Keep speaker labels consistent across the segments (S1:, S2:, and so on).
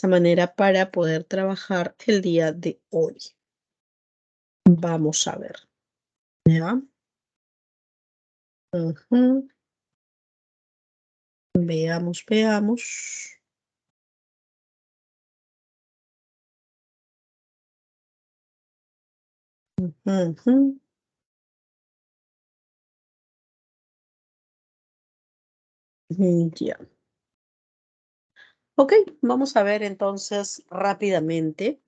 S1: esa manera para poder trabajar el día de hoy. Vamos a ver, ¿ya? Ujú. Veamos, veamos. Ujú. Ya. Ok, vamos a ver entonces rápidamente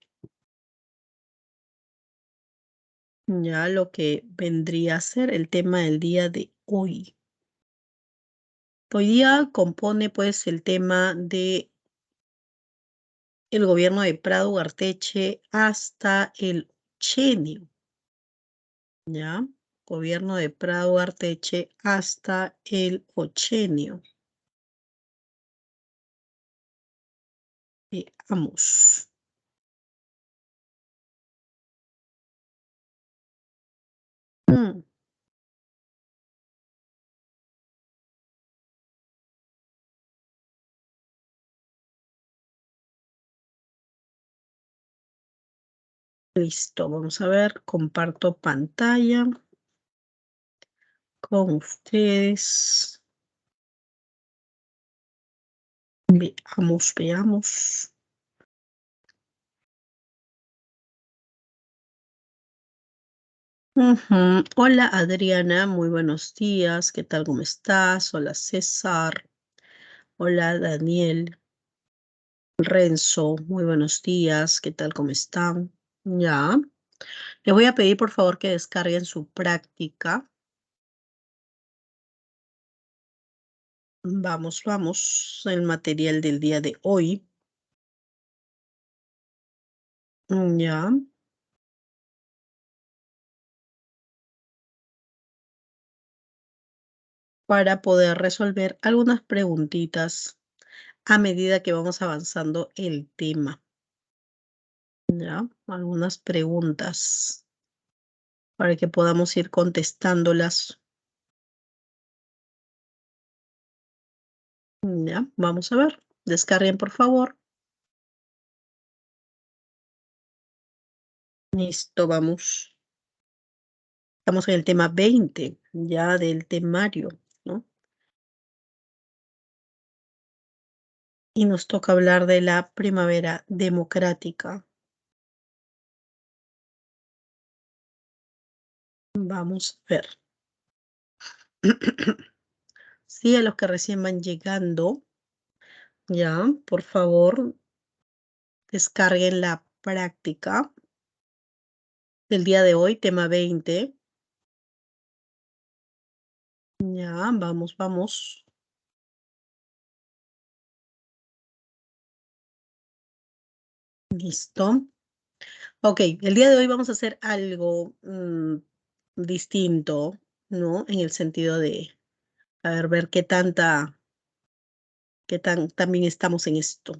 S1: ya lo que vendría a ser el tema del día de hoy. Hoy día compone pues el tema de el gobierno de Prado Ugarteche hasta el Ochenio, ¿ya? Gobierno de Prado Ugarteche hasta el Ochenio. Veamos. Mm, listo, vamos a ver, comparto pantalla con ustedes. Veamos, veamos. Ujú. Hola Adriana, muy buenos días. ¿Qué tal? ¿Cómo estás? Hola César. Hola Daniel. Renzo, muy buenos días. ¿Qué tal? ¿Cómo están? Ya. Les voy a pedir por favor que descarguen su práctica. Vamos, vamos. El material del día de hoy. Ya. Para poder resolver algunas preguntitas a medida que vamos avanzando el tema. Ya. Algunas preguntas para que podamos ir contestándolas. Ya, vamos a ver. Descarguen, por favor. Listo, vamos. Estamos en el tema 20, ya del temario, ¿no? Y nos toca hablar de la primavera democrática. Vamos a ver. Sí, a los que recién van llegando, ya, por favor, descarguen la práctica del día de hoy, tema 20. Ya, vamos, vamos. Listo. Ok, el día de hoy vamos a hacer algo distinto, ¿no? En el sentido de, a ver qué tan también estamos en esto.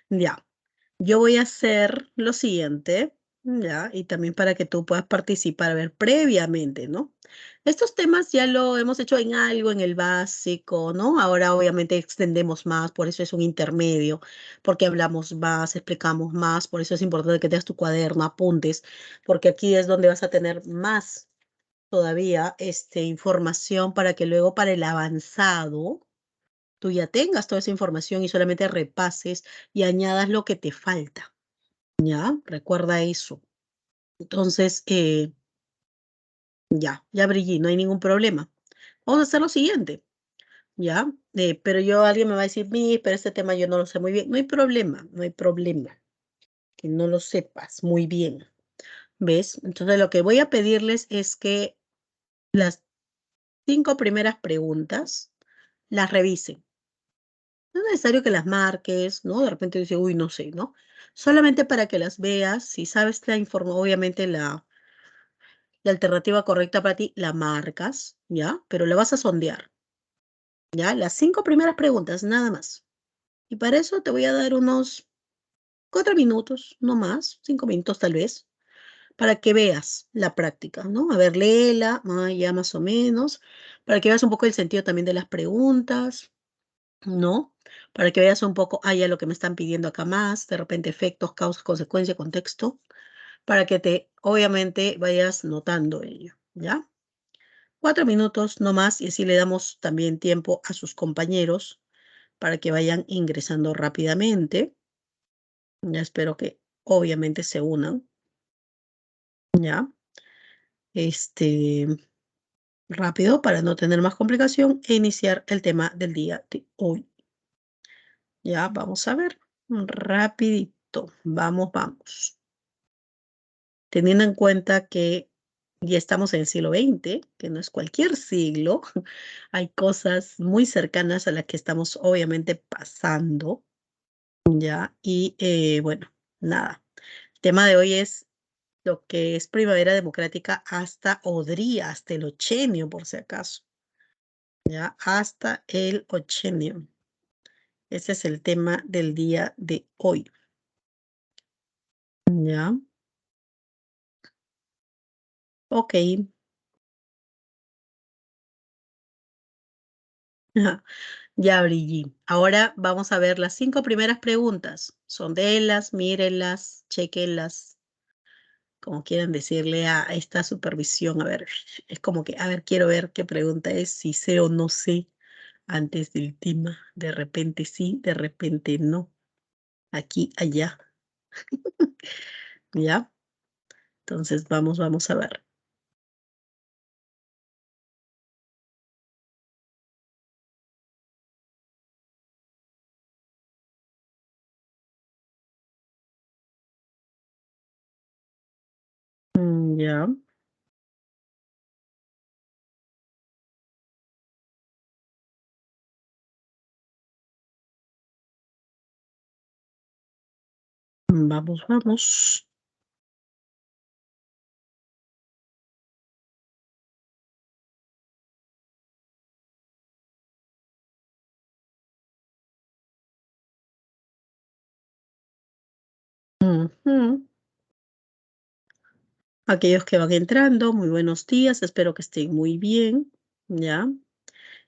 S1: Ya, yo voy a hacer lo siguiente, ya, y también para que tú puedas participar, a ver, previamente, ¿no? Estos temas ya lo hemos hecho en algo, en el básico, ¿no? Ahora obviamente extendemos más, por eso es un intermedio, porque hablamos más, explicamos más, por eso es importante que tengas tu cuaderno, apuntes, porque aquí es donde vas a tener más todavía información para que luego para el avanzado tú ya tengas toda esa información y solamente repases y añadas lo que te falta, ¿ya? Recuerda eso. Entonces, ya brillé, no hay ningún problema. Vamos a hacer lo siguiente, ¿ya? Pero alguien me va a decir, pero este tema yo no lo sé muy bien. No hay problema, no hay problema, que no lo sepas muy bien, ¿ves? Entonces, lo que voy a pedirles es que las 5 primeras preguntas las revisen. No es necesario que las marques, ¿no? De repente dice, uy, no sé, ¿no? Solamente para que las veas, si sabes la información, obviamente la alternativa correcta para ti, la marcas, ¿ya? Pero la vas a sondear, ¿ya? Las 5 primeras preguntas, nada más. Y para eso te voy a dar unos 4 minutos, no más, 5 minutos tal vez, para que veas la práctica, ¿no? A ver, léela, ya más o menos, para que veas un poco el sentido también de las preguntas, ¿no? Para que veas un poco, ya lo que me están pidiendo acá más, de repente efectos, causas, consecuencia, contexto, para que obviamente, vayas notando ello, ¿ya? 4 minutos no más y así le damos también tiempo a sus compañeros para que vayan ingresando rápidamente. Ya espero que obviamente se unan, ¿ya? Este, rápido para no tener más complicación e iniciar el tema del día de hoy. Ya, vamos a ver, rapidito, vamos. Teniendo en cuenta que ya estamos en el siglo XX, que no es cualquier siglo, hay cosas muy cercanas a las que estamos obviamente pasando, ¿ya? Y bueno, nada, el tema de hoy es lo que es primavera democrática hasta Odría, hasta el ochenio, por si acaso, ¿ya? Hasta el ochenio. Ese es el tema del día de hoy, ¿ya? Ok. Ya, Brigitte. Ahora vamos a ver las 5 primeras preguntas. Sondéenlas, mírenlas, chequenlas, como quieran decirle a esta supervisión. A ver, es como que, a ver, quiero ver qué pregunta es, si sé o no sé antes del tema. De repente sí, de repente no. Aquí, allá. ¿Ya? Entonces vamos a ver. Ya, vamos. Ujú. Aquellos que van entrando, muy buenos días, espero que estén muy bien, ¿ya?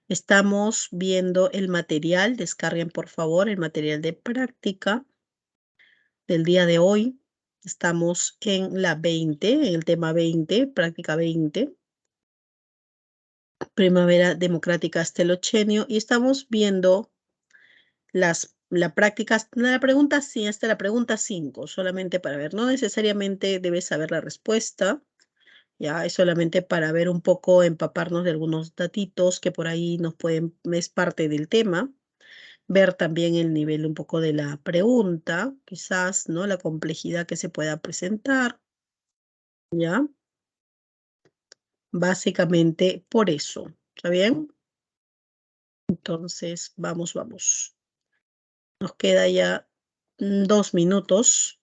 S1: Estamos viendo el material, descarguen por favor el material de práctica del día de hoy. Estamos en la 20, en el tema 20, práctica 20, primavera democrática hasta el ochenio, y estamos viendo la práctica, la pregunta sí, hasta la pregunta 5, solamente para ver, no necesariamente debes saber la respuesta. Ya, es solamente para ver un poco, empaparnos de algunos datitos que por ahí nos pueden, es parte del tema, ver también el nivel un poco de la pregunta, quizás, ¿no? La complejidad que se pueda presentar, ¿ya? Básicamente por eso, ¿está bien? Entonces, vamos. Nos queda ya 2 minutos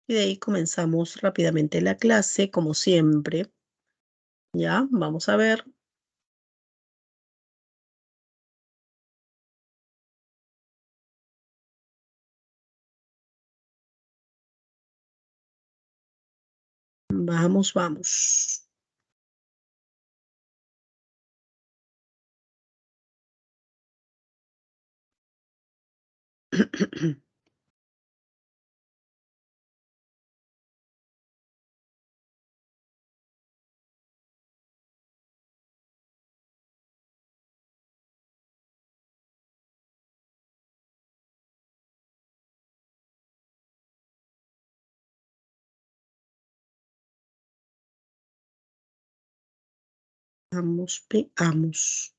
S1: y de ahí comenzamos rápidamente la clase, como siempre, ¿ya? Vamos a ver. Vamos. Veamos.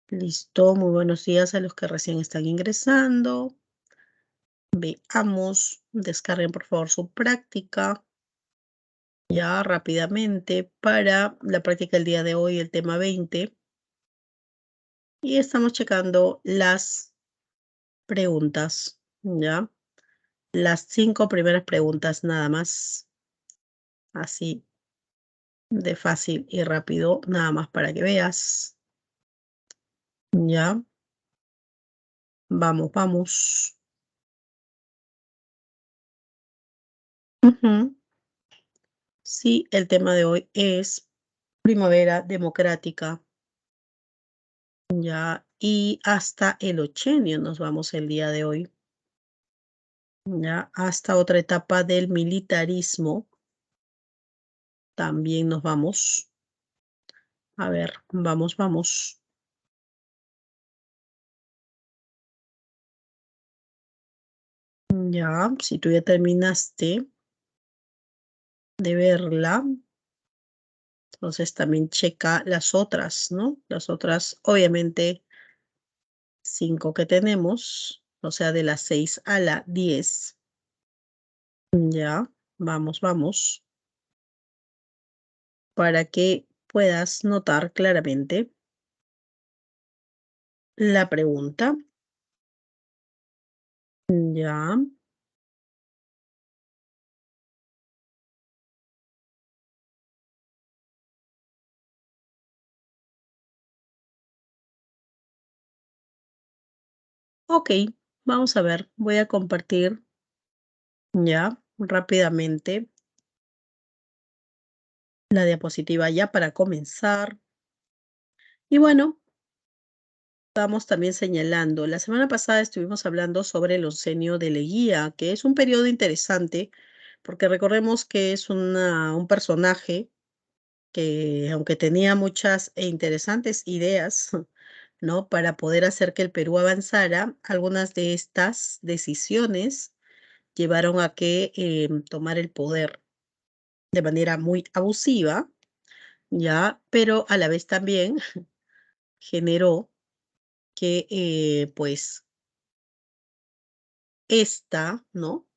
S1: Listo, muy buenos días a los que recién están ingresando. Veamos, descarguen por favor su práctica ya rápidamente para la práctica del día de hoy, el tema 20. Y estamos checando las preguntas, ¿ya? Las 5 primeras preguntas nada más, así de fácil y rápido, nada más para que veas, ¿ya? Vamos. Ujú. Sí, el tema de hoy es primavera democrática, ya, y hasta el ochenio nos vamos el día de hoy, ya hasta otra etapa del militarismo también nos vamos. A ver, vamos. Ya, si tú ya terminaste de verla, entonces también checa las otras, ¿no? Las otras, obviamente, 5 que tenemos, o sea, de las 6 a la 10. Ya, vamos, para que puedas notar claramente la pregunta. Ya, ok, vamos a ver, voy a compartir ya rápidamente la diapositiva ya para comenzar. Y bueno, vamos también señalando, la semana pasada estuvimos hablando sobre el oncenio de Leguía, que es un periodo interesante, porque recordemos que es un personaje que, aunque tenía muchas e interesantes ideas, ¿no? Para poder hacer que el Perú avanzara, algunas de estas decisiones llevaron a que tomar el poder de manera muy abusiva, ¿ya? Pero a la vez también generó que, pues, ¿no?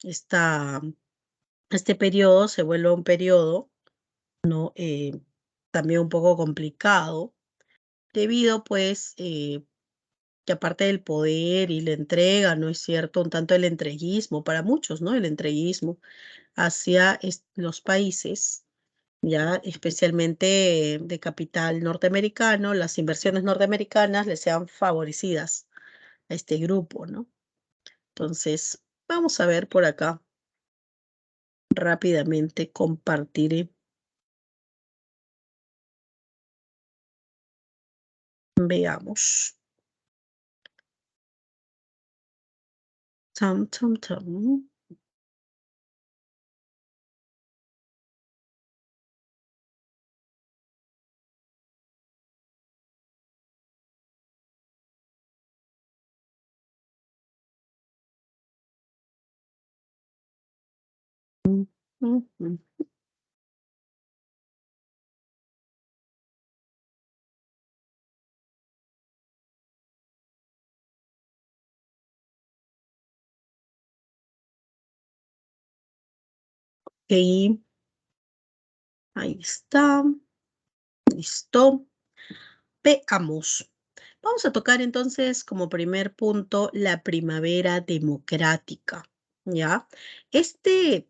S1: Esta, este periodo se vuelve un periodo, ¿no? También un poco complicado, debido, pues, que aparte del poder y la entrega, ¿no es cierto? Un tanto el entreguismo para muchos, ¿no? El entreguismo hacia los países, ya especialmente de capital norteamericano, las inversiones norteamericanas les sean favorecidas a este grupo, ¿no? Entonces, vamos a ver por acá rápidamente, compartiré, veamos. Tam, tam, tam. Ujú. Ok, ahí está, listo. Veamos. Vamos a tocar entonces como primer punto la primavera democrática, ¿ya? Este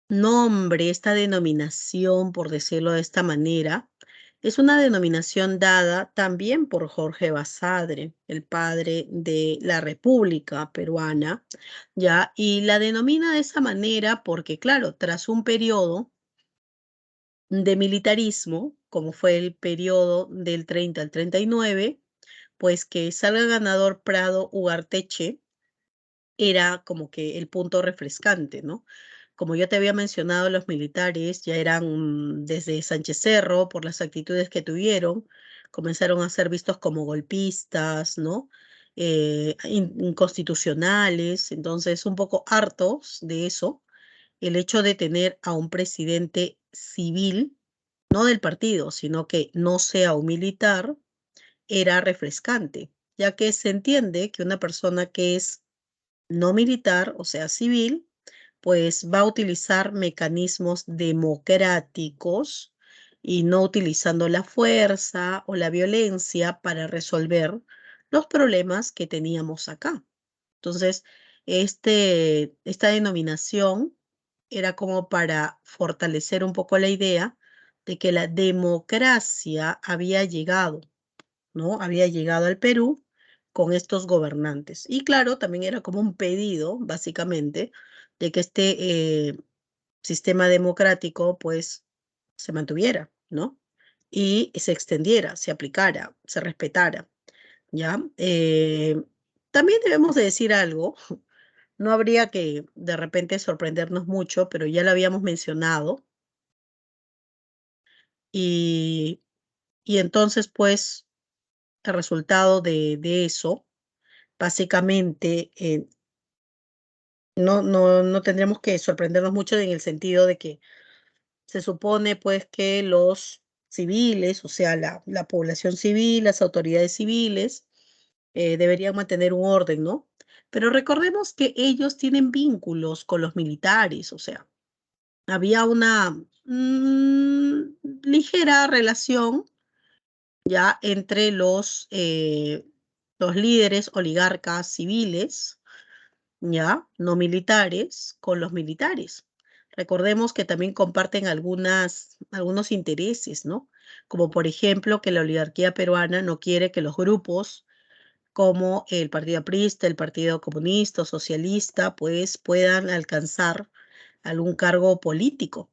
S1: nombre, esta denominación, por decirlo de esta manera, es una denominación dada también por Jorge Basadre, el padre de la República Peruana, ¿ya? Y la denomina de esa manera porque, claro, tras un periodo de militarismo, como fue el periodo del 30 al 39, pues que salga ganador Prado Ugarteche era como que el punto refrescante, ¿no? Como yo te había mencionado, los militares ya eran desde Sánchez Cerro, por las actitudes que tuvieron, comenzaron a ser vistos como golpistas, ¿no? Inconstitucionales, entonces un poco hartos de eso, el hecho de tener a un presidente civil, no del partido, sino que no sea un militar, era refrescante, ya que se entiende que una persona que es no militar, o sea, civil, pues va a utilizar mecanismos democráticos y no utilizando la fuerza o la violencia para resolver los problemas que teníamos acá. Entonces, esta denominación era como para fortalecer un poco la idea de que la democracia había llegado, ¿no? Había llegado al Perú con estos gobernantes. Y claro, también era como un pedido, básicamente, de que este sistema democrático, pues, se mantuviera, ¿no? Y se extendiera, se aplicara, se respetara. ¿ya? También debemos de decir algo, no habría que de repente sorprendernos mucho, pero ya lo habíamos mencionado, y, y entonces pues el resultado de eso, básicamente, no tendríamos que sorprendernos mucho en el sentido de que se supone pues que los civiles, o sea, la población civil, las autoridades civiles, deberían mantener un orden, ¿no? Pero recordemos que ellos tienen vínculos con los militares, o sea, había una ligera relación ya entre los líderes oligarcas civiles, ya, no militares, con los militares. Recordemos que también comparten algunos intereses, ¿no? Como por ejemplo que la oligarquía peruana no quiere que los grupos como el Partido Aprista, el Partido Comunista o Socialista, pues puedan alcanzar algún cargo político.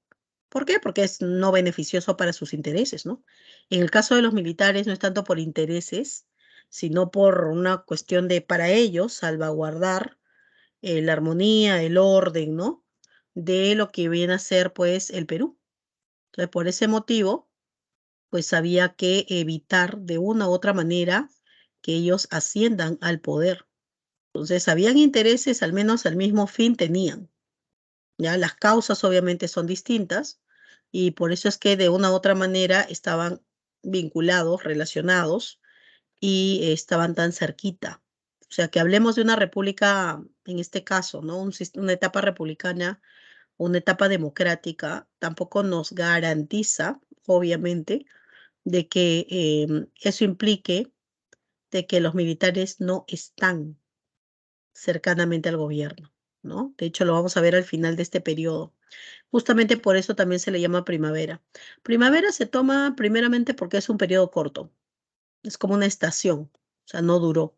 S1: ¿Por qué? Porque es no beneficioso para sus intereses, ¿no? En el caso de los militares no es tanto por intereses, sino por una cuestión de, para ellos, salvaguardar la armonía, el orden, ¿no? De lo que viene a ser, pues, el Perú. Entonces, por ese motivo, pues había que evitar de una u otra manera que ellos asciendan al poder. Entonces, habían intereses, al menos al mismo fin tenían. Ya las causas obviamente son distintas y por eso es que de una u otra manera estaban vinculados, relacionados y estaban tan cerquita. O sea, que hablemos de una república, en este caso, ¿no? Una etapa republicana, una etapa democrática, tampoco nos garantiza, obviamente, de que eso implique de que los militares no están cercanamente al gobierno, ¿no? De hecho, lo vamos a ver al final de este periodo. Justamente por eso también se le llama primavera. Primavera se toma primeramente porque es un periodo corto, es como una estación, o sea, no duró.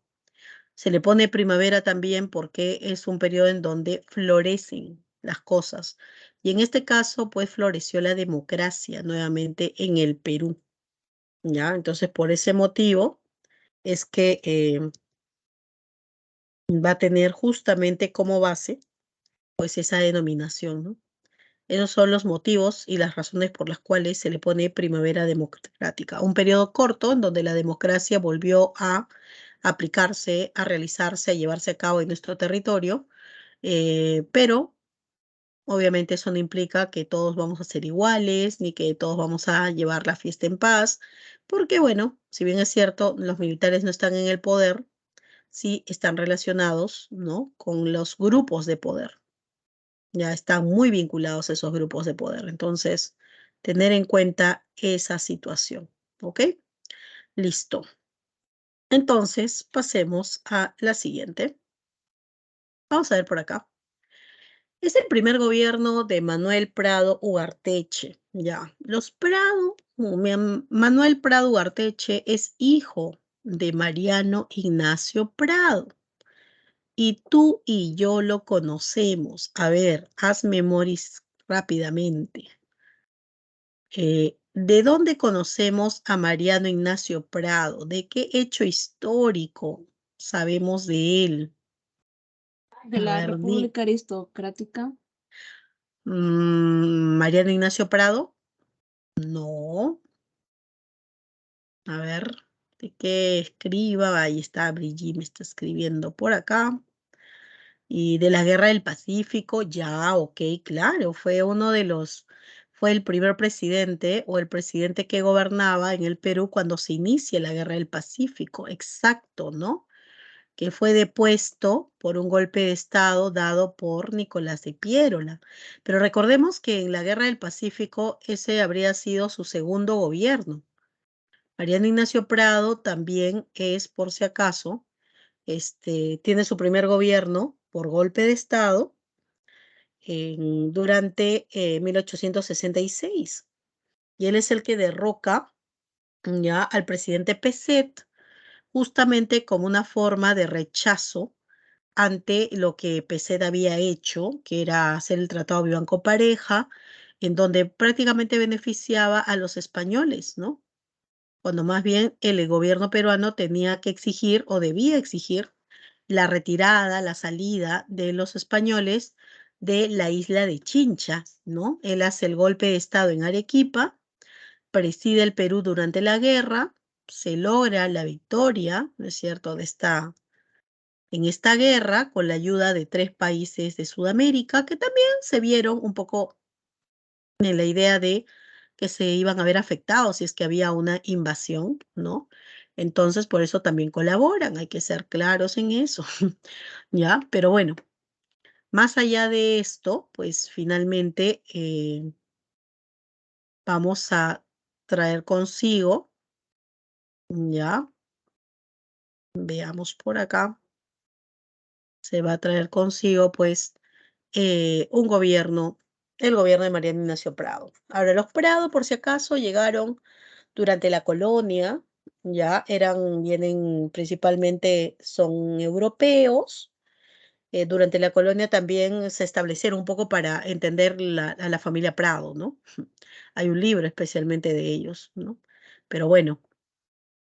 S1: Se le pone primavera también porque es un periodo en donde florecen las cosas. Y en este caso, pues floreció la democracia nuevamente en el Perú, ¿ya? Entonces, por ese motivo es que va a tener justamente como base, pues esa denominación, ¿no? Esos son los motivos y las razones por las cuales se le pone primavera democrática. Un periodo corto en donde la democracia volvió a aplicarse, a realizarse, a llevarse a cabo en nuestro territorio, pero obviamente eso no implica que todos vamos a ser iguales, ni que todos vamos a llevar la fiesta en paz, porque bueno, si bien es cierto, los militares no están en el poder, sí están relacionados, ¿no? Con los grupos de poder. Ya están muy vinculados esos grupos de poder. Entonces, tener en cuenta esa situación. ¿Ok? Listo. Entonces, pasemos a la siguiente. Vamos a ver por acá. Es el primer gobierno de Manuel Prado Ugarteche. Ya, los Prado, Manuel Prado Ugarteche es hijo de Mariano Ignacio Prado. Y tú y yo lo conocemos. A ver, haz memoria rápidamente. ¿De dónde conocemos a Mariano Ignacio Prado? ¿De qué hecho histórico sabemos de él?
S2: De
S1: A
S2: la
S1: ver,
S2: República Aristocrática.
S1: Mariano Ignacio Prado. No. A ver, ¿de qué escriba? Ahí está, Brigitte me está escribiendo por acá. Y de la Guerra del Pacífico, ya, ok, claro, fue el primer presidente o el presidente que gobernaba en el Perú cuando se inicia la Guerra del Pacífico, exacto, ¿no? Que fue depuesto por un golpe de Estado dado por Nicolás de Piérola. Pero recordemos que en la Guerra del Pacífico ese habría sido su segundo gobierno. Mariano Ignacio Prado también es, por si acaso, tiene su primer gobierno por golpe de Estado durante 1866. Y él es el que derroca ya al presidente Peset justamente como una forma de rechazo ante lo que Peset había hecho, que era hacer el Tratado Vivanco Pareja, en donde prácticamente beneficiaba a los españoles, ¿no? cuando más bien el gobierno peruano tenía que exigir o debía exigir la retirada, la salida de los españoles de la isla de Chincha, ¿no? Él hace el golpe de Estado en Arequipa, preside el Perú durante la guerra, se logra la victoria, ¿no es cierto?, en esta guerra con la ayuda de 3 países de Sudamérica que también se vieron un poco en la idea de que se iban a ver afectados si es que había una invasión, ¿no? Entonces, por eso también colaboran, hay que ser claros en eso, ¿ya? Pero bueno, más allá de esto, pues finalmente vamos a traer consigo, ¿ya? Veamos por acá, se va a traer consigo, pues, un gobierno, el gobierno de Mariano Ignacio Prado. Ahora, los Prado, por si acaso, llegaron durante la colonia, ya vienen principalmente, son europeos. Durante la colonia también se establecieron un poco para entender a la familia Prado, ¿no? Hay un libro especialmente de ellos, ¿no? Pero bueno,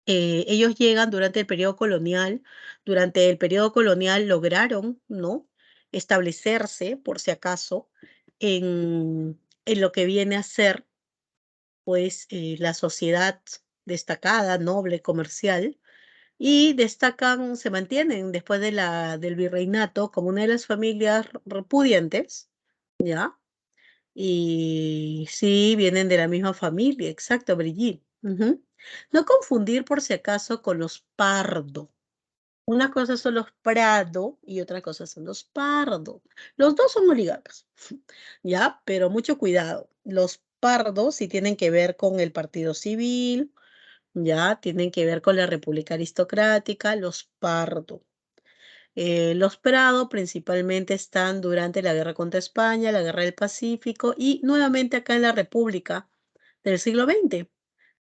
S1: ellos llegan durante el periodo colonial. Durante el periodo colonial lograron, ¿no?, establecerse, por si acaso, en lo que viene a ser, pues, la sociedad destacada, noble, comercial, y destacan, se mantienen después del virreinato como una de las familias pudientes, ¿ya? Y sí, vienen de la misma familia, exacto, Brigitte. Ujú. No confundir por si acaso con los Pardo. Una cosa son los Prado y otra cosa son los Pardo. Los dos son oligarcas, ¿ya? Pero mucho cuidado. Los Pardo sí tienen que ver con el Partido Civil, ¿ya? Tienen que ver con la República Aristocrática, los Pardo. Los Prado principalmente están durante la guerra contra España, la guerra del Pacífico y nuevamente acá en la República del siglo XX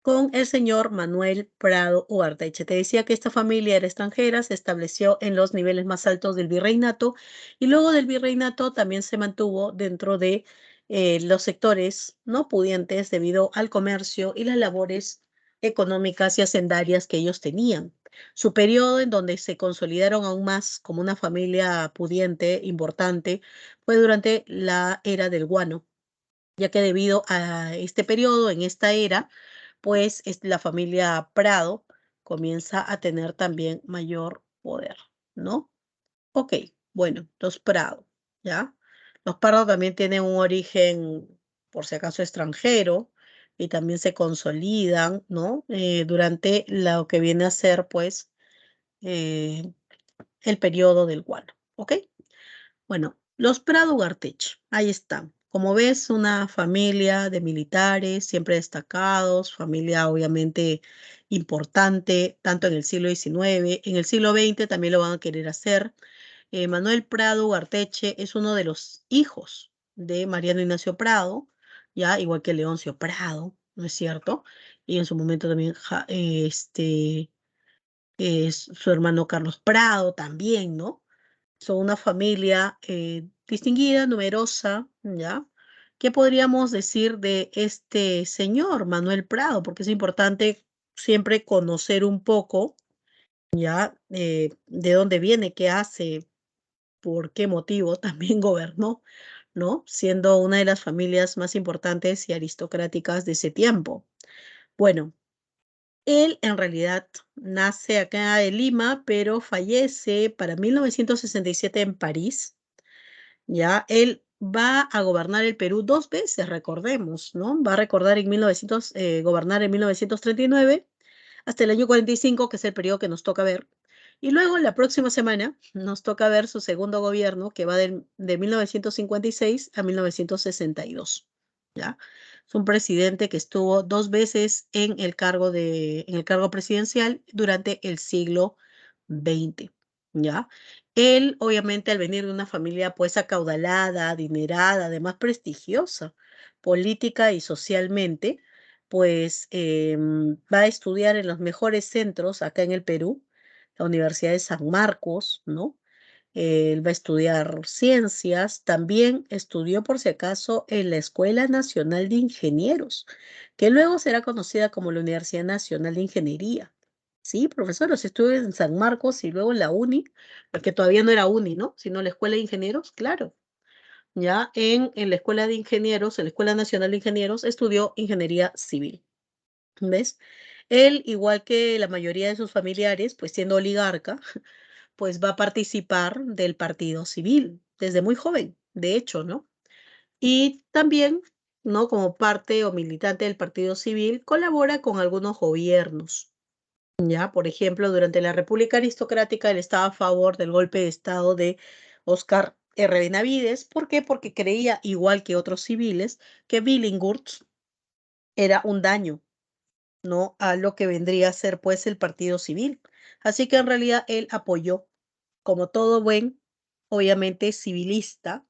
S1: con el señor Manuel Prado Ugarteche. Te decía que esta familia era extranjera, se estableció en los niveles más altos del virreinato y luego del virreinato también se mantuvo dentro de los sectores no pudientes debido al comercio y las labores económicas y hacendarias que ellos tenían. Su periodo en donde se consolidaron aún más como una familia pudiente, importante, fue durante la era del guano, ya que debido a este periodo, en esta era, pues la familia Prado comienza a tener también mayor poder, ¿no? Ok, bueno, los Prado, ¿ya? Los Prado también tienen un origen, por si acaso, extranjero y también se consolidan, ¿no? Durante lo que viene a ser, pues, eh, el periodo del guano, ¿ok? Bueno, los Prado Ugarteche, ahí están. Como ves, una familia de militares, siempre destacados, familia obviamente importante, tanto en el siglo XIX, en el siglo XX también lo van a querer hacer. Manuel Prado Ugarteche es uno de los hijos de Mariano Ignacio Prado, ya igual que Leoncio Prado, ¿no es cierto? Y en su momento también su hermano Carlos Prado también, ¿no? Son una familia distinguida, numerosa, ¿ya? ¿Qué podríamos decir de este señor, Manuel Prado? Porque es importante siempre conocer un poco, ¿ya? De dónde viene, qué hace, por qué motivo también gobernó, ¿no? Siendo una de las familias más importantes y aristocráticas de ese tiempo. Bueno, él en realidad nace acá en Lima, pero fallece para 1967 en París. Ya, él va a gobernar el Perú 2 veces, recordemos, ¿no? Va a gobernar en 1939 hasta el año 45, que es el periodo que nos toca ver. Y luego la próxima semana nos toca ver su segundo gobierno, que va de 1956 a 1962, ¿ya? Es un presidente que estuvo 2 veces en el cargo presidencial durante el siglo XX, ¿ya? Él, obviamente, al venir de una familia pues acaudalada, adinerada, además prestigiosa, política y socialmente, pues va a estudiar en los mejores centros acá en el Perú, la Universidad de San Marcos, ¿no? Él va a estudiar ciencias. También estudió, por si acaso, en la Escuela Nacional de Ingenieros, que luego será conocida como la Universidad Nacional de Ingeniería. Sí, profesor, los estudios en San Marcos y luego en la UNI, porque todavía no era UNI, ¿no? Sino la Escuela de Ingenieros, claro. Ya en la Escuela de Ingenieros, en la Escuela Nacional de Ingenieros, estudió ingeniería civil. ¿Ves? Él, igual que la mayoría de sus familiares, pues siendo oligarca, pues va a participar del partido civil desde muy joven, de hecho, ¿no? Y también, ¿no? Como parte o militante del partido civil, colabora con algunos gobiernos. Ya, por ejemplo, durante la República Aristocrática, él estaba a favor del golpe de Estado de Óscar R. Benavides. ¿Por qué? Porque creía, igual que otros civiles, que Billinghurst era un daño, ¿no? A lo que vendría a ser, pues, el partido civil. Así que en realidad él apoyó, como todo buen, obviamente, civilista,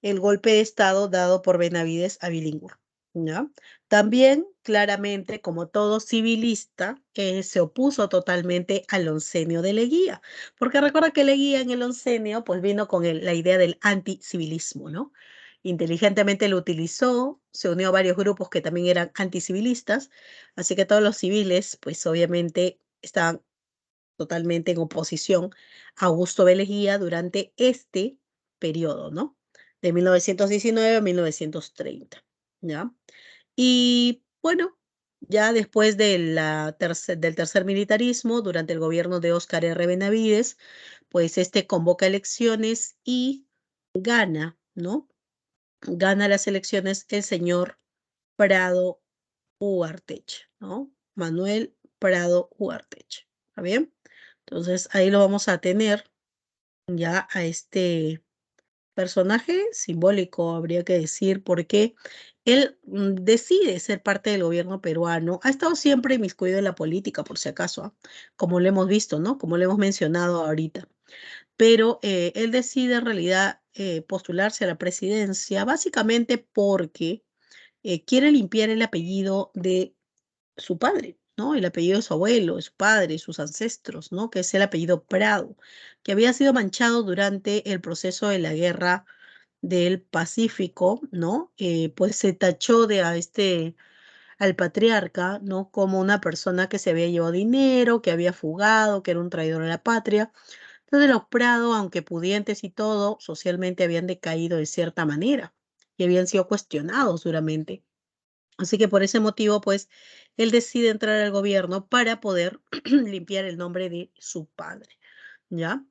S1: el golpe de Estado dado por Benavides a Billinghurst, ¿ya? También, claramente, como todo civilista, se opuso totalmente al oncenio de Leguía, porque recuerda que Leguía en el oncenio, pues vino con la idea del anticivilismo, ¿no? Inteligentemente lo utilizó, se unió a varios grupos que también eran anticivilistas, así que todos los civiles, pues obviamente estaban totalmente en oposición a Augusto B. Leguía durante este periodo, ¿no? De 1919 a 1930, ¿ya? Y bueno, ya después de del tercer militarismo, durante el gobierno de Óscar R. Benavides, pues este convoca elecciones y gana, ¿no? Gana las elecciones el señor Prado Ugarteche, ¿no? Manuel Prado Ugarteche, ¿está bien? Entonces ahí lo vamos a tener ya a este personaje simbólico, habría que decir, porque él decide ser parte del gobierno peruano. Ha estado siempre inmiscuido en la política, por si acaso, ¿ah? Como lo hemos visto, ¿no? Como lo hemos mencionado ahorita. Pero él decide en realidad postularse a la presidencia, básicamente porque quiere limpiar el apellido de su padre, ¿no? El apellido de su abuelo, de su padre, sus ancestros, ¿no? Que es el apellido Prado, que había sido manchado durante el proceso de la guerra del Pacífico, ¿no? Pues se tachó al patriarca, ¿no? Como una persona que se había llevado dinero, que había fugado, que era un traidor a la patria. Entonces los Prado, aunque pudientes y todo, socialmente habían decaído de cierta manera y habían sido cuestionados duramente. Así que por ese motivo, pues, él decide entrar al gobierno para poder limpiar el nombre de su padre, ¿ya?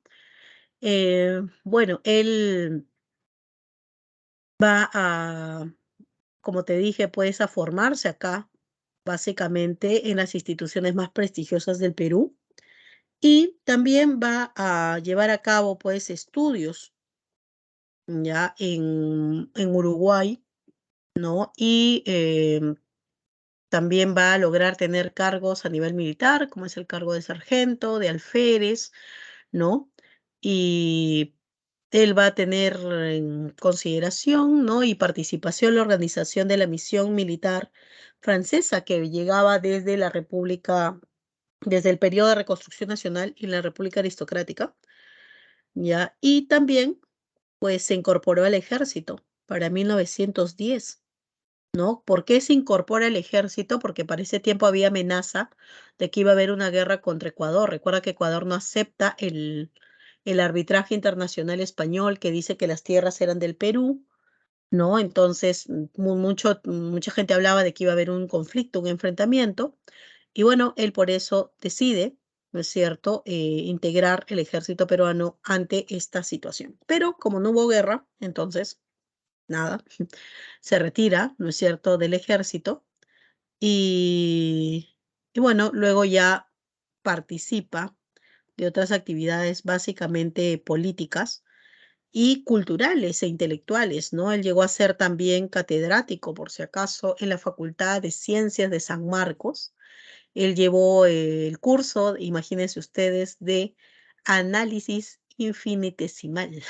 S1: Bueno, él va a, como te dije, pues, a formarse acá, básicamente en las instituciones más prestigiosas del Perú, y también va a llevar a cabo, pues, estudios, ya, en Uruguay, ¿no? Y también va a lograr tener cargos a nivel militar, como es el cargo de sargento, de alférez, ¿no? Y él va a tener en consideración, ¿no? Y participación en la organización de la misión militar francesa que llegaba desde la República, desde el periodo de reconstrucción nacional y la República Aristocrática, ¿ya? Y también, pues, se incorporó al ejército para 1910. ¿No? ¿Por qué se incorpora el ejército? Porque para ese tiempo había amenaza de que iba a haber una guerra contra Ecuador. Recuerda que Ecuador no acepta el arbitraje internacional español que dice que las tierras eran del Perú, ¿no? Entonces, mucha gente hablaba de que iba a haber un conflicto, un enfrentamiento, y bueno, él por eso decide, ¿no es cierto?, integrar el ejército peruano ante esta situación. Pero como no hubo guerra, entonces, nada, se retira, ¿no es cierto?, del ejército y, y bueno, luego ya participa de otras actividades básicamente políticas y culturales e intelectuales, ¿no? Él llegó a ser también catedrático, por si acaso, en la Facultad de Ciencias de San Marcos. Él llevó el curso, imagínense ustedes, de análisis infinitesimal.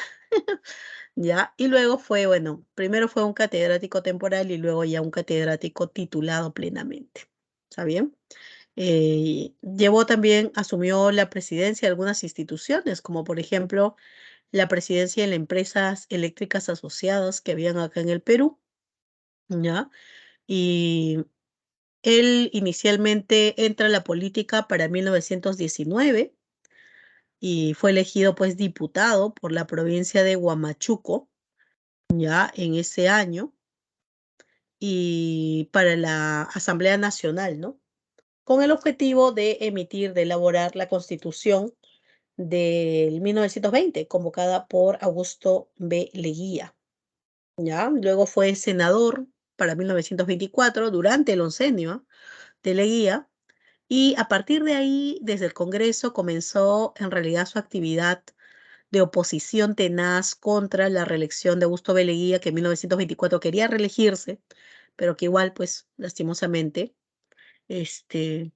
S1: ¿Ya? Y luego fue, bueno, primero fue un catedrático temporal y luego ya un catedrático titulado plenamente. ¿Está bien? Llevó también, asumió la presidencia de algunas instituciones, como por ejemplo la presidencia de las empresas eléctricas asociadas que habían acá en el Perú, ¿ya? Y él inicialmente entra a la política para 1919 y fue elegido pues diputado por la provincia de Huamachuco, ya en ese año, y para la Asamblea Nacional, ¿no? Con el objetivo de elaborar la Constitución del 1920, convocada por Augusto B. Leguía, ¿ya? Luego fue senador para 1924 durante el oncenio de Leguía, y a partir de ahí, desde el Congreso, comenzó en realidad su actividad de oposición tenaz contra la reelección de Augusto B. Leguía, que en 1924 quería reelegirse, pero que igual, pues, lastimosamente,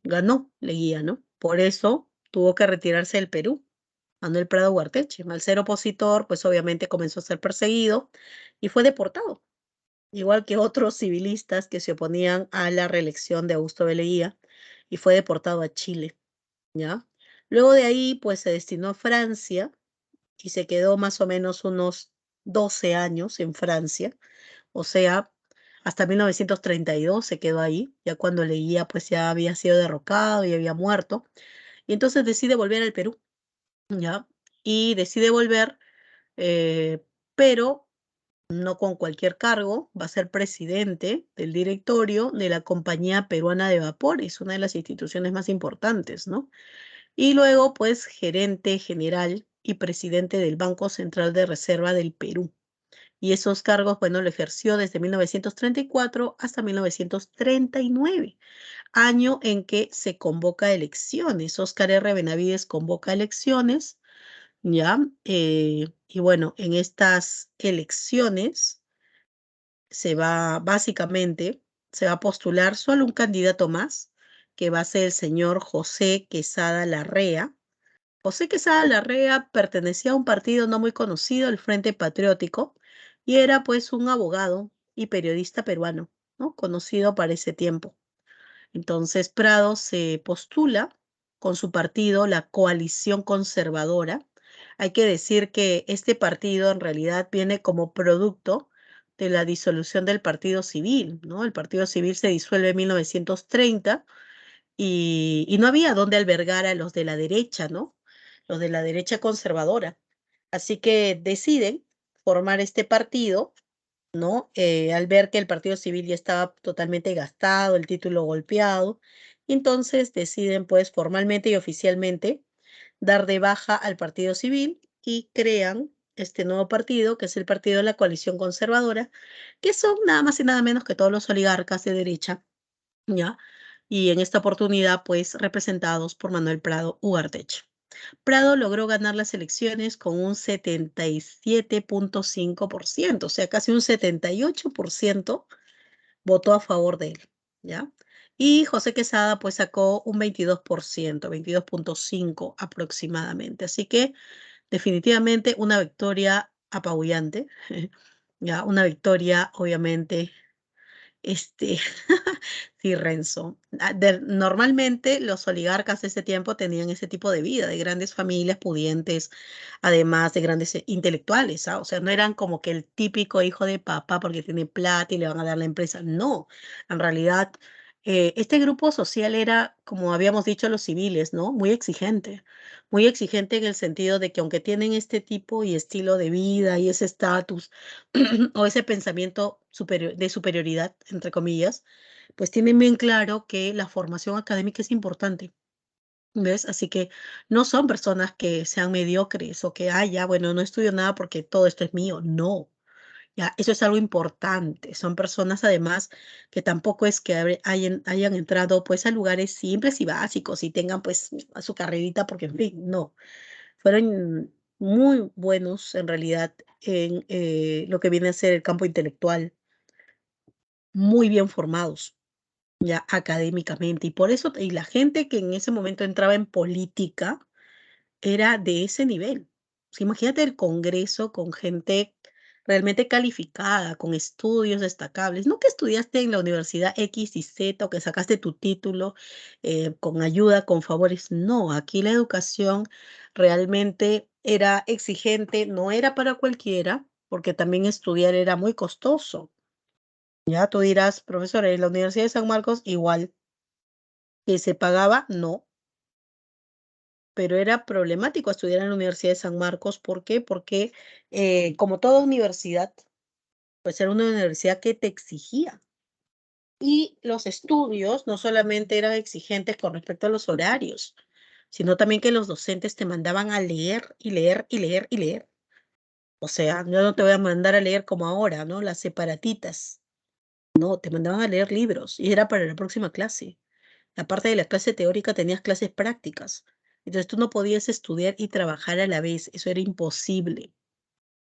S1: ganó Leguía, ¿no? Por eso tuvo que retirarse del Perú, Manuel Prado Ugarteche. Al ser opositor, pues obviamente comenzó a ser perseguido y fue deportado, igual que otros civilistas que se oponían a la reelección de Augusto B. Leguía, y fue deportado a Chile, ¿ya? Luego de ahí, pues se destinó a Francia y se quedó más o menos unos 12 años en Francia, o sea, hasta 1932 se quedó ahí, ya cuando Leguía pues ya había sido derrocado y había muerto, y entonces decide volver al Perú, ¿ya? Y decide volver, pero no con cualquier cargo, va a ser presidente del directorio de la Compañía Peruana de Vapores, una de las instituciones más importantes, ¿no? Y luego, pues, gerente general y presidente del Banco Central de Reserva del Perú. Y esos cargos, bueno, lo ejerció desde 1934 hasta 1939, año en que se convoca elecciones. Óscar R. Benavides convoca elecciones, ¿ya? Y bueno, en estas elecciones básicamente, se va a postular solo un candidato más, que va a ser el señor José Quesada Larrea. José Quesada Larrea pertenecía a un partido no muy conocido, el Frente Patriótico, y era pues un abogado y periodista peruano, ¿no? Conocido para ese tiempo. Entonces Prado se postula con su partido, la Coalición Conservadora. Hay que decir que este partido en realidad viene como producto de la disolución del Partido Civil, ¿no? El Partido Civil se disuelve en 1930 y no había dónde albergar a los de la derecha, ¿no? Los de la derecha conservadora. Así que deciden formar este partido, ¿no? Al ver que el Partido Civil ya estaba totalmente gastado, el título golpeado, entonces deciden pues formalmente y oficialmente dar de baja al Partido Civil y crean este nuevo partido, que es el Partido de la Coalición Conservadora, que son nada más y nada menos que todos los oligarcas de derecha, ¿ya? Y en esta oportunidad, pues, representados por Manuel Prado Ugarteche. Prado logró ganar las elecciones con un 77.5%, o sea, casi un 78% votó a favor de él, ¿ya? Y José Quesada, pues, sacó un 22%, 22.5% aproximadamente. Así que, definitivamente, una victoria apabullante, ¿ya? Una victoria, obviamente, este, sí, Renzo. Normalmente los oligarcas de ese tiempo tenían ese tipo de vida, de grandes familias pudientes, además de grandes intelectuales, ¿ah? O sea, no eran como que el típico hijo de papá porque tiene plata y le van a dar la empresa. No, en realidad, este grupo social era, como habíamos dicho, los civiles, ¿no? Muy exigente en el sentido de que aunque tienen este tipo y estilo de vida y ese estatus o ese pensamiento de superioridad, entre comillas, pues tienen bien claro que la formación académica es importante, ¿ves? Así que no son personas que sean mediocres o que, ya, bueno, no estudio nada porque todo esto es mío. No, ya, eso es algo importante. Son personas además que tampoco es que hayan entrado pues a lugares simples y básicos y tengan pues a su carrerita porque, en fin, no. Fueron muy buenos en realidad en lo que viene a ser el campo intelectual, muy bien formados ya académicamente. Y por eso, y la gente que en ese momento entraba en política era de ese nivel. O sea, imagínate el Congreso con gente realmente calificada, con estudios destacables. No que estudiaste en la universidad X y Z o que sacaste tu título con ayuda, con favores. No, aquí la educación realmente era exigente, no era para cualquiera, porque también estudiar era muy costoso. Ya tú dirás, profesora, ¿en la Universidad de San Marcos igual que se pagaba? No, pero era problemático estudiar en la Universidad de San Marcos. ¿Por qué? Porque como toda universidad, pues era una universidad que te exigía. Y los estudios no solamente eran exigentes con respecto a los horarios, sino también que los docentes te mandaban a leer y leer y leer y leer. O sea, yo no te voy a mandar a leer como ahora, ¿no? Las separatitas. No, te mandaban a leer libros y era para la próxima clase. Aparte de la clase teórica, tenías clases prácticas. Entonces tú no podías estudiar y trabajar a la vez. Eso era imposible.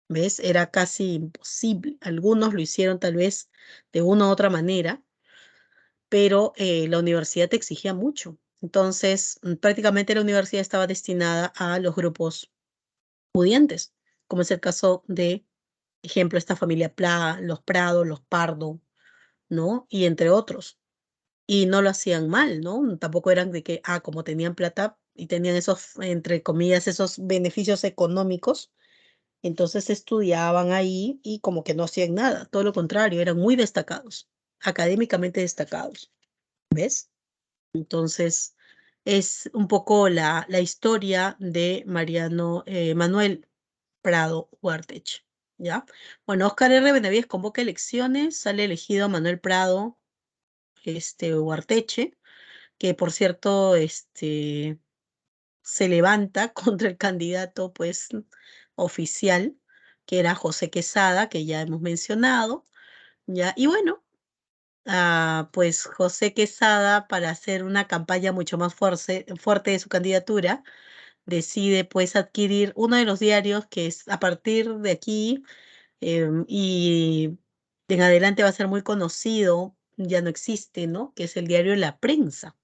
S1: ¿Ves? Era casi imposible. Algunos lo hicieron tal vez de una u otra manera, pero la universidad te exigía mucho. Entonces, prácticamente la universidad estaba destinada a los grupos pudientes, como es el caso de, ejemplo, esta familia los Prado, los Pardo, ¿no? Y entre otros. Y no lo hacían mal, ¿no? Tampoco eran de que, como tenían plata y tenían esos, entre comillas, esos beneficios económicos, entonces estudiaban ahí y como que no hacían nada. Todo lo contrario, eran muy destacados, académicamente destacados, ¿ves? Entonces, es un poco la historia de Mariano Manuel Prado Ugarteche, ¿ya? Bueno, Óscar R. Benavides convoca elecciones, sale elegido Manuel Prado Ugarteche, que por cierto se levanta contra el candidato pues oficial, que era José Quesada, que ya hemos mencionado, ¿ya? Y bueno, pues José Quesada, para hacer una campaña mucho más fuerte de su candidatura, decide pues adquirir uno de los diarios que es a partir de aquí y en adelante va a ser muy conocido, ya no existe, ¿no? Que es el diario La Prensa.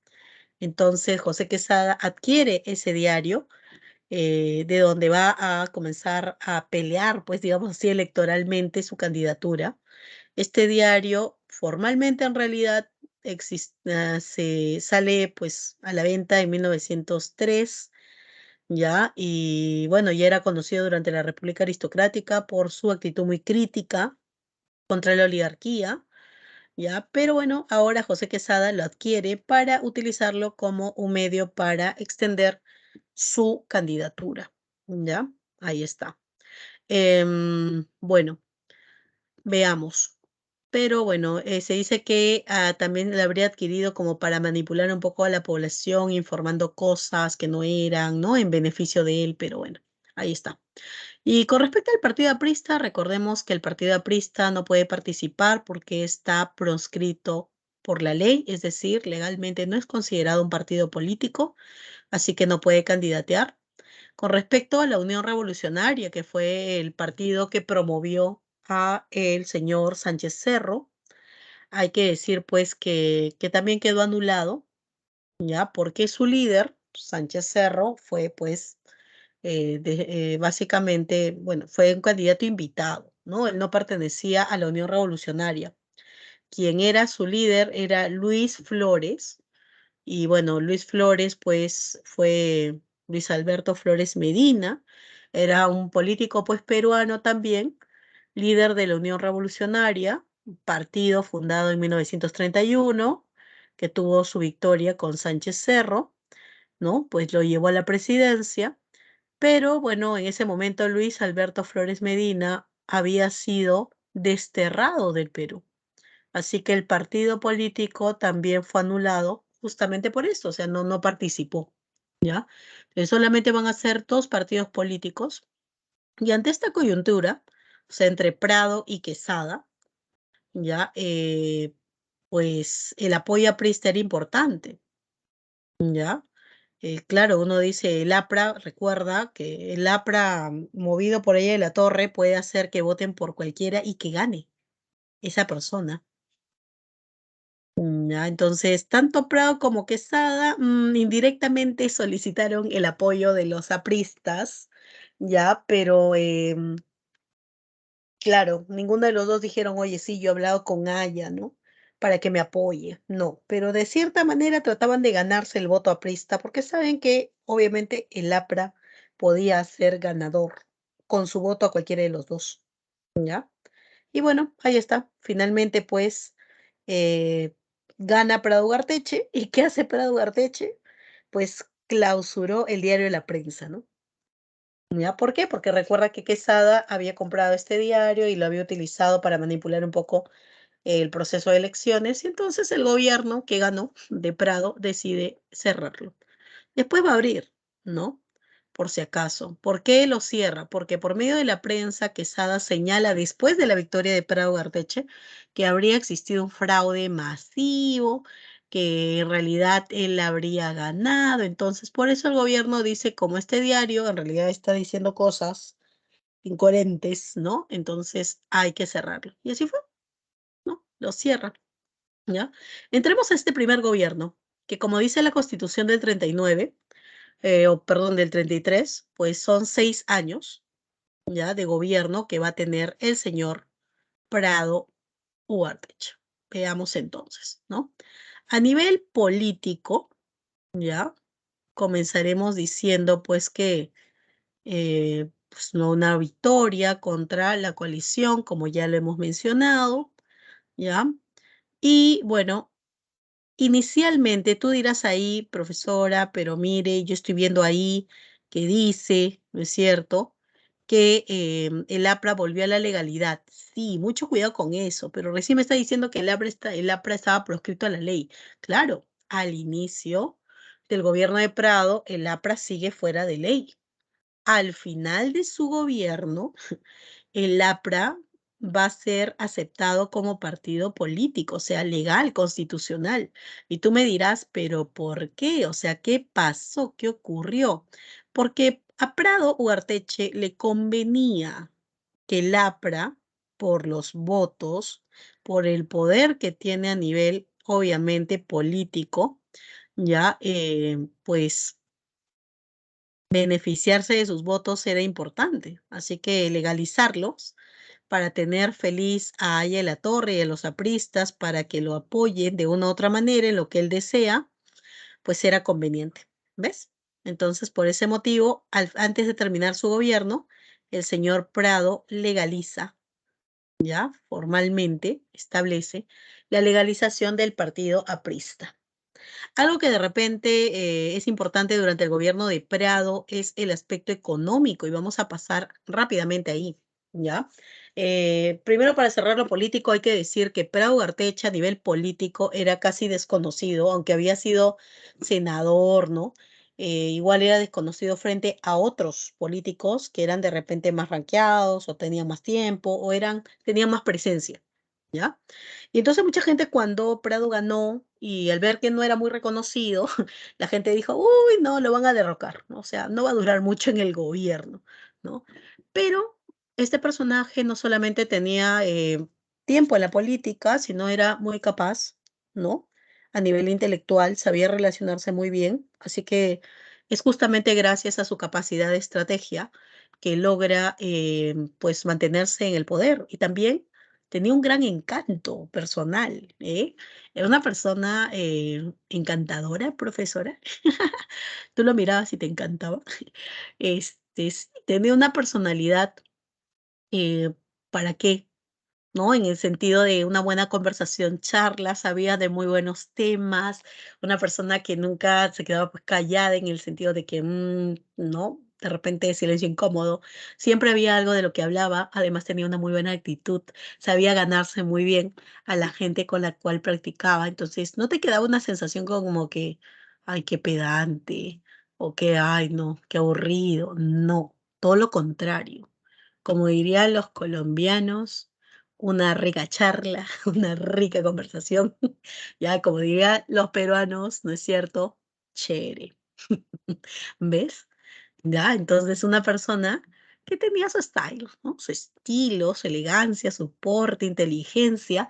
S1: Entonces José Quesada adquiere ese diario de donde va a comenzar a pelear, pues digamos así, electoralmente su candidatura. Este diario formalmente en realidad se sale pues a la venta en 1903, ya, y bueno, ya era conocido durante la República Aristocrática por su actitud muy crítica contra la oligarquía, ya, pero bueno, ahora José Quesada lo adquiere para utilizarlo como un medio para extender su candidatura, ya, ahí está. Bueno, veamos. Pero bueno, se dice que también la habría adquirido como para manipular un poco a la población, informando cosas que no eran, ¿no? En beneficio de él, pero bueno, ahí está. Y con respecto al partido aprista, recordemos que el partido aprista no puede participar porque está proscrito por la ley, es decir, legalmente no es considerado un partido político, así que no puede candidatear. Con respecto a la Unión Revolucionaria, que fue el partido que promovió a el señor Sánchez Cerro, hay que decir pues que también quedó anulado, ¿ya? Porque su líder, Sánchez Cerro, fue pues básicamente, bueno, fue un candidato invitado, ¿no? Él no pertenecía a la Unión Revolucionaria. Quien era su líder era Luis Flores, y bueno, Luis Flores, pues fue Luis Alberto Flores Medina, era un político pues peruano también, líder de la Unión Revolucionaria, un partido fundado en 1931, que tuvo su victoria con Sánchez Cerro, ¿no? Pues lo llevó a la presidencia, pero bueno, en ese momento Luis Alberto Flores Medina había sido desterrado del Perú. Así que el partido político también fue anulado justamente por esto, o sea, no participó, ¿ya? Entonces solamente van a ser dos partidos políticos y ante esta coyuntura, o sea, entre Prado y Quesada, ¿ya? Pues el apoyo a Prista era importante, ¿ya? Claro, uno dice el APRA, recuerda que el APRA, movido por ella de la torre, puede hacer que voten por cualquiera y que gane esa persona. Ya, entonces, tanto Prado como Quesada indirectamente solicitaron el apoyo de los apristas, ya, pero claro, ninguno de los dos dijeron, oye, sí, yo he hablado con Aya, ¿no? Para que me apoye. No, pero de cierta manera trataban de ganarse el voto aprista, porque saben que obviamente el APRA podía ser ganador con su voto a cualquiera de los dos, ¿ya? Y bueno, ahí está. Finalmente, pues, eh, gana Prado Ugarteche. ¿Y qué hace Prado Ugarteche? Pues clausuró el diario La Prensa, ¿no? ¿Ya? ¿Por qué? Porque recuerda que Quesada había comprado este diario y lo había utilizado para manipular un poco el proceso de elecciones, y entonces el gobierno que ganó de Prado decide cerrarlo. Después va a abrir, ¿no? Por si acaso. ¿Por qué lo cierra? Porque por medio de la prensa, Quesada señala después de la victoria de Prado Garteche que habría existido un fraude masivo, que en realidad él habría ganado. Entonces, por eso el gobierno dice, como este diario en realidad está diciendo cosas incoherentes, ¿no? Entonces hay que cerrarlo. Y así fue, ¿no? Lo cierran. ¿Ya? Entremos a este primer gobierno, que como dice la Constitución del 39, o perdón, del 33, pues son 6 años, ¿ya? De gobierno que va a tener el señor Prado Ugarteche. Veamos entonces, ¿no? A nivel político, ¿ya? Comenzaremos diciendo pues que pues, no una victoria contra la coalición, como ya lo hemos mencionado, ¿ya? Y bueno, inicialmente tú dirás ahí, profesora, pero mire, yo estoy viendo ahí que dice, ¿no es cierto?, que el APRA volvió a la legalidad. Sí, mucho cuidado con eso, pero recién me está diciendo que el APRA estaba proscrito a la ley. Claro, al inicio del gobierno de Prado, el APRA sigue fuera de ley. Al final de su gobierno, el APRA va a ser aceptado como partido político, o sea, legal, constitucional. Y tú me dirás, ¿pero por qué? O sea, ¿qué pasó? ¿Qué ocurrió? Porque a Prado Ugarteche le convenía que el APRA, por los votos, por el poder que tiene a nivel, obviamente, político, ya, pues beneficiarse de sus votos era importante. Así que legalizarlos para tener feliz a Aya de la Torre y a los apristas para que lo apoyen de una u otra manera en lo que él desea, pues era conveniente. ¿Ves? Entonces, por ese motivo, antes de terminar su gobierno, el señor Prado legaliza, ya formalmente establece la legalización del partido aprista. Algo que de repente es importante durante el gobierno de Prado es el aspecto económico y vamos a pasar rápidamente ahí, ¿ya? Primero, para cerrar lo político, hay que decir que Prado Gartecha a nivel político era casi desconocido, aunque había sido senador, ¿no? Igual era desconocido frente a otros políticos que eran de repente más ranqueados o tenían más tiempo o tenían más presencia, ¿ya? Y entonces mucha gente cuando Prado ganó y al ver que no era muy reconocido, la gente dijo, uy, no, lo van a derrocar, ¿no? O sea, no va a durar mucho en el gobierno, ¿no? Pero este personaje no solamente tenía tiempo en la política, sino era muy capaz, ¿no? A nivel intelectual, sabía relacionarse muy bien, así que es justamente gracias a su capacidad de estrategia que logra pues mantenerse en el poder y también tenía un gran encanto personal, ¿eh? Era una persona encantadora, profesora. Tú lo mirabas y te encantaba. Sí, tenía una personalidad, eh, ¿para qué? ¿No? En el sentido de una buena conversación, charla, sabía de muy buenos temas, una persona que nunca se quedaba pues callada en el sentido de que, ¿no? De repente silencio incómodo. Siempre había algo de lo que hablaba, además tenía una muy buena actitud, sabía ganarse muy bien a la gente con la cual practicaba, entonces no te quedaba una sensación como que, ay, qué pedante, o que, ay, no, qué aburrido, no, todo lo contrario. Como dirían los colombianos, una rica charla, una rica conversación. Ya, como dirían los peruanos, ¿no es cierto? Chévere. ¿Ves? Ya, entonces una persona que tenía su style, ¿no? Su estilo, su elegancia, su porte, inteligencia,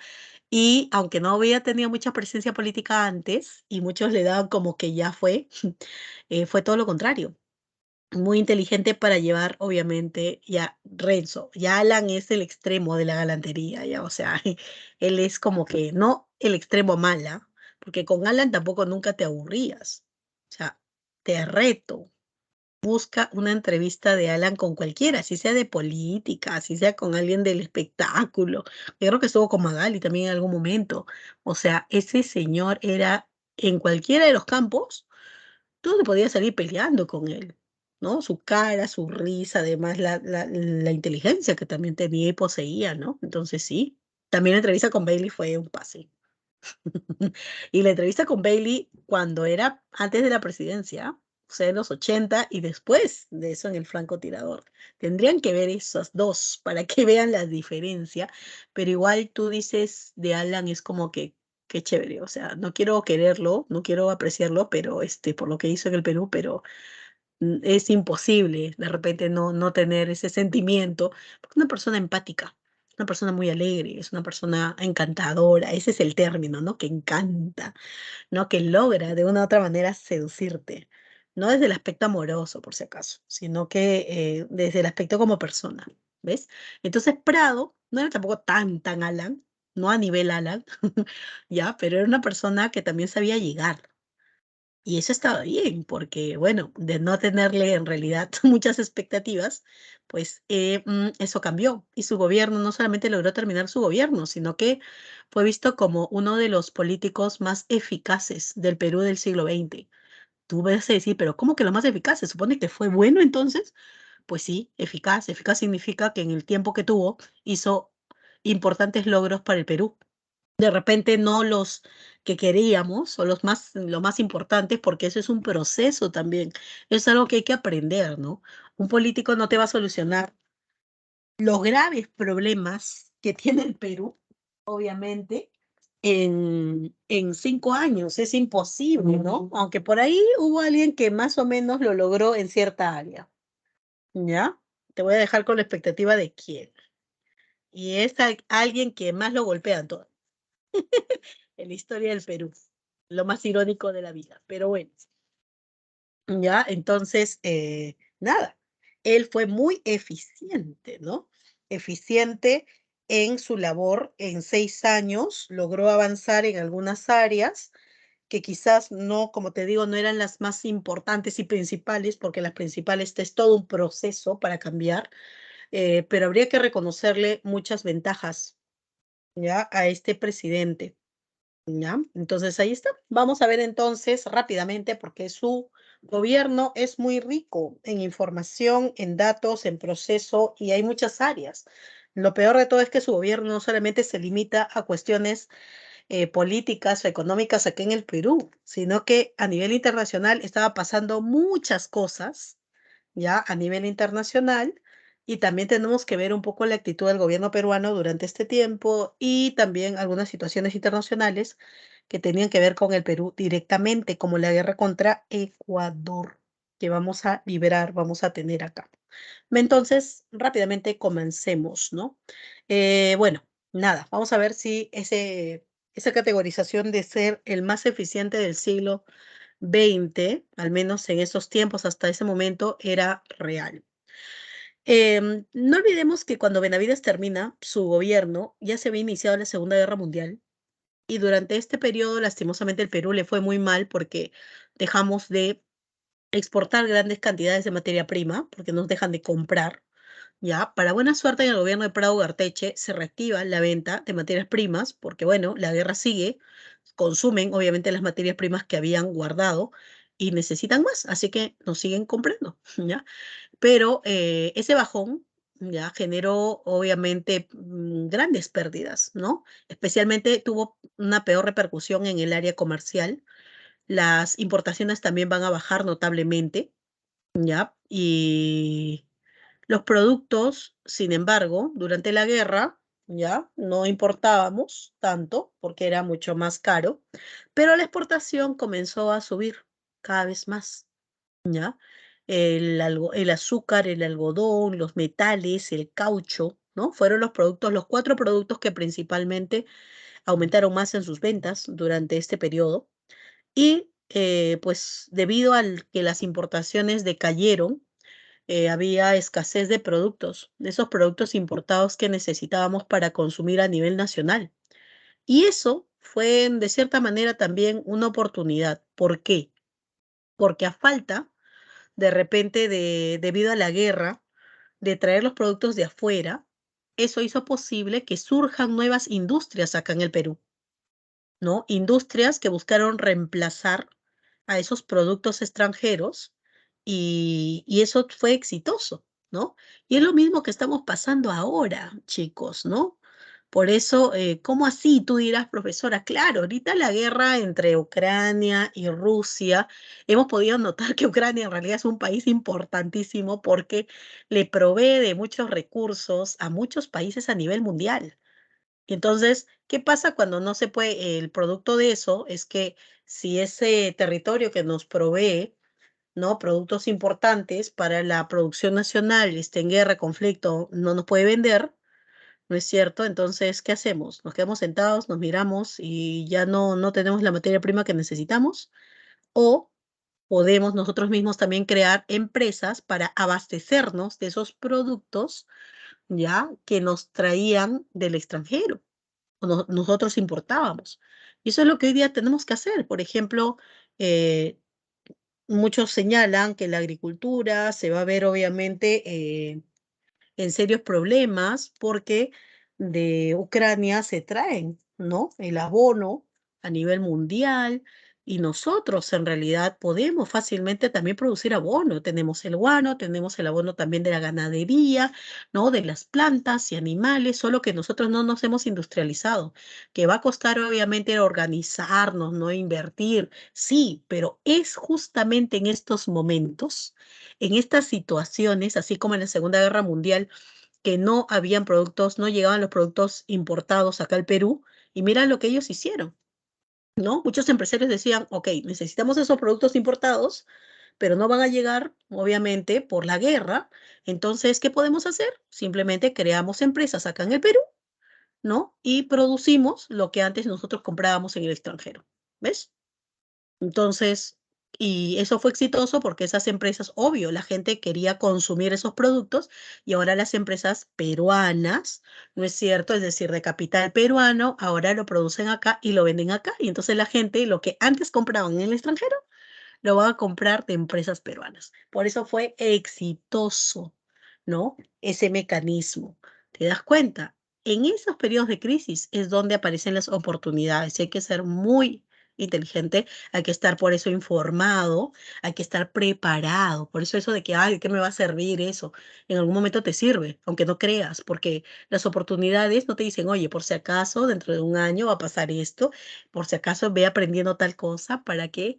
S1: y aunque no había tenido mucha presencia política antes, y muchos le daban como que ya fue, fue todo lo contrario. Muy inteligente para llevar, obviamente, ya Renzo. Ya Alan es el extremo de la galantería, ya, o sea, él es como que no el extremo mala, porque con Alan tampoco nunca te aburrías. O sea, te reto, busca una entrevista de Alan con cualquiera, así sea de política, así sea con alguien del espectáculo. Yo creo que estuvo con Magali también en algún momento. O sea, ese señor era en cualquiera de los campos, tú te podías salir peleando con él, ¿no? Su cara, su risa, además la inteligencia que también tenía y poseía, ¿no? Entonces sí, también la entrevista con Bailey fue un pase. Y la entrevista con Bailey cuando era antes de la presidencia, o sea, en los 80 y después de eso en el francotirador. Tendrían que ver esas dos para que vean la diferencia, pero igual tú dices de Alan es como que qué chévere, o sea, no quiero quererlo, no quiero apreciarlo, pero por lo que hizo en el Perú, pero es imposible de repente no tener ese sentimiento, porque es una persona empática, una persona muy alegre, es una persona encantadora, ese es el término, ¿no? Que encanta, ¿no? Que logra de una u otra manera seducirte, no desde el aspecto amoroso, por si acaso, sino que desde el aspecto como persona, ¿ves? Entonces Prado no era tampoco tan Alan, no a nivel Alan, ya, pero era una persona que también sabía llegar. Y eso estaba bien, porque bueno, de no tenerle en realidad muchas expectativas, pues eso cambió. Y su gobierno no solamente logró terminar su gobierno, sino que fue visto como uno de los políticos más eficaces del Perú del siglo XX. Tú vas a decir, pero ¿cómo que lo más eficaz? ¿Se supone que fue bueno entonces? Pues sí, eficaz. Eficaz significa que en el tiempo que tuvo hizo importantes logros para el Perú, de repente no los que queríamos o lo más importantes, porque eso es un proceso también. Es algo que hay que aprender, ¿no? Un político no te va a solucionar los graves problemas que tiene el Perú, obviamente, en 5 años. Es imposible, ¿no? Aunque por ahí hubo alguien que más o menos lo logró en cierta área, ¿ya? Te voy a dejar con la expectativa de quién. Y es alguien que más lo golpean todo en la historia del Perú. Lo más irónico de la vida. Pero bueno, ya, entonces, nada, él fue muy eficiente, ¿no? Eficiente en su labor. En 6 años logró avanzar en algunas áreas que quizás no, como te digo, no eran las más importantes y principales, porque las principales es todo un proceso para cambiar, pero habría que reconocerle muchas ventajas, ¿ya? A este presidente. ¿Ya? Entonces ahí está. Vamos a ver entonces rápidamente porque su gobierno es muy rico en información, en datos, en proceso y hay muchas áreas. Lo peor de todo es que su gobierno no solamente se limita a cuestiones políticas o económicas aquí en el Perú, sino que a nivel internacional estaba pasando muchas cosas ya a nivel internacional, y también tenemos que ver un poco la actitud del gobierno peruano durante este tiempo y también algunas situaciones internacionales que tenían que ver con el Perú directamente, como la guerra contra Ecuador, que vamos a liberar, vamos a tener acá. Entonces, rápidamente comencemos, ¿no? Bueno, nada, vamos a ver si esa categorización de ser el más eficiente del siglo 20, al menos en esos tiempos, hasta ese momento, era real. No olvidemos que cuando Benavides termina su gobierno, ya se había iniciado la Segunda Guerra Mundial y durante este periodo, lastimosamente, el Perú le fue muy mal porque dejamos de exportar grandes cantidades de materia prima, porque nos dejan de comprar. Ya, para buena suerte en el gobierno de Prado Garteche se reactiva la venta de materias primas, porque bueno, la guerra sigue, consumen obviamente las materias primas que habían guardado y necesitan más, así que nos siguen comprando, ¿ya? Pero ese bajón ya generó obviamente grandes pérdidas, ¿no? Especialmente tuvo una peor repercusión en el área comercial. Las importaciones también van a bajar notablemente, ¿ya? Y los productos, sin embargo, durante la guerra, ya no importábamos tanto porque era mucho más caro, pero la exportación comenzó a subir cada vez más, ¿ya? El azúcar, el algodón, los metales, el caucho, ¿no? Fueron los productos, los 4 productos que principalmente aumentaron más en sus ventas durante este periodo. Y pues debido al que las importaciones decayeron, había escasez de productos, de esos productos importados que necesitábamos para consumir a nivel nacional. Y eso fue, de cierta manera, también una oportunidad. ¿Por qué? Porque a falta de repente debido a la guerra, de traer los productos de afuera, eso hizo posible que surjan nuevas industrias acá en el Perú, ¿no? Industrias que buscaron reemplazar a esos productos extranjeros y eso fue exitoso, ¿no? Y es lo mismo que estamos pasando ahora, chicos, ¿no? Por eso, ¿cómo así? Tú dirás, profesora, claro, ahorita la guerra entre Ucrania y Rusia, hemos podido notar que Ucrania en realidad es un país importantísimo porque le provee de muchos recursos a muchos países a nivel mundial. Y entonces, ¿qué pasa cuando no se puede? El producto de eso es que si ese territorio que nos provee, ¿no? Productos importantes para la producción nacional está en guerra, conflicto, no nos puede vender, ¿no es cierto? Entonces, ¿qué hacemos? Nos quedamos sentados, nos miramos y ya no tenemos la materia prima que necesitamos, o podemos nosotros mismos también crear empresas para abastecernos de esos productos, ya que nos traían del extranjero o nosotros importábamos. Y eso es lo que hoy día tenemos que hacer. Por ejemplo, eh, muchos señalan que la agricultura se va a ver obviamente en serios problemas porque de Ucrania se traen, ¿no? El abono a nivel mundial y nosotros en realidad podemos fácilmente también producir abono. Tenemos el guano, tenemos el abono también de la ganadería, ¿no? De las plantas y animales, solo que nosotros no nos hemos industrializado, que va a costar obviamente organizarnos, ¿no? Invertir, sí, pero es justamente en estos momentos, en estas situaciones, así como en la Segunda Guerra Mundial, que no habían productos, no llegaban los productos importados acá al Perú, y mira lo que ellos hicieron, ¿no? Muchos empresarios decían, ok, necesitamos esos productos importados, pero no van a llegar, obviamente, por la guerra. Entonces, ¿qué podemos hacer? Simplemente creamos empresas acá en el Perú, ¿no? Y producimos lo que antes nosotros comprábamos en el extranjero. ¿Ves? Entonces, y eso fue exitoso porque esas empresas, obvio, la gente quería consumir esos productos y ahora las empresas peruanas, ¿no es cierto? Es decir, de capital peruano, ahora lo producen acá y lo venden acá. Y entonces la gente, lo que antes compraban en el extranjero, lo va a comprar de empresas peruanas. Por eso fue exitoso, ¿no? Ese mecanismo. ¿Te das cuenta? En esos periodos de crisis es donde aparecen las oportunidades y hay que ser muy inteligente, hay que estar por eso informado, hay que estar preparado. Por eso de que, ay, ¿qué me va a servir eso? En algún momento te sirve, aunque no creas, porque las oportunidades no te dicen, oye, por si acaso dentro de un año va a pasar esto, por si acaso ve aprendiendo tal cosa para que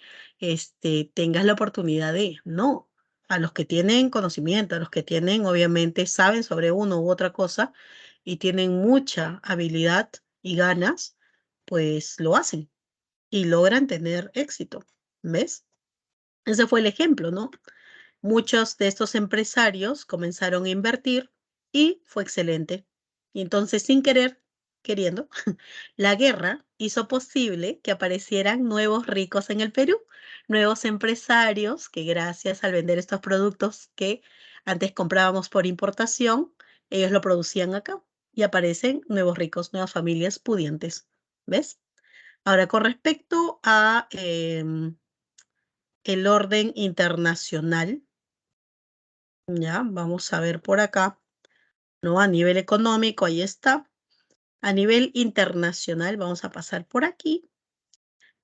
S1: tengas la oportunidad de, no, a los que tienen conocimiento, a los que tienen, obviamente, saben sobre uno u otra cosa y tienen mucha habilidad y ganas, pues lo hacen y logran tener éxito, ¿ves? Ese fue el ejemplo, ¿no? Muchos de estos empresarios comenzaron a invertir y fue excelente. Y entonces, sin querer, queriendo, la guerra hizo posible que aparecieran nuevos ricos en el Perú, nuevos empresarios que gracias al vender estos productos que antes comprábamos por importación, ellos lo producían acá y aparecen nuevos ricos, nuevas familias pudientes. ¿Ves? Ahora, con respecto a el orden internacional, ya, vamos a ver por acá, ¿no? A nivel económico, ahí está. A nivel internacional, vamos a pasar por aquí.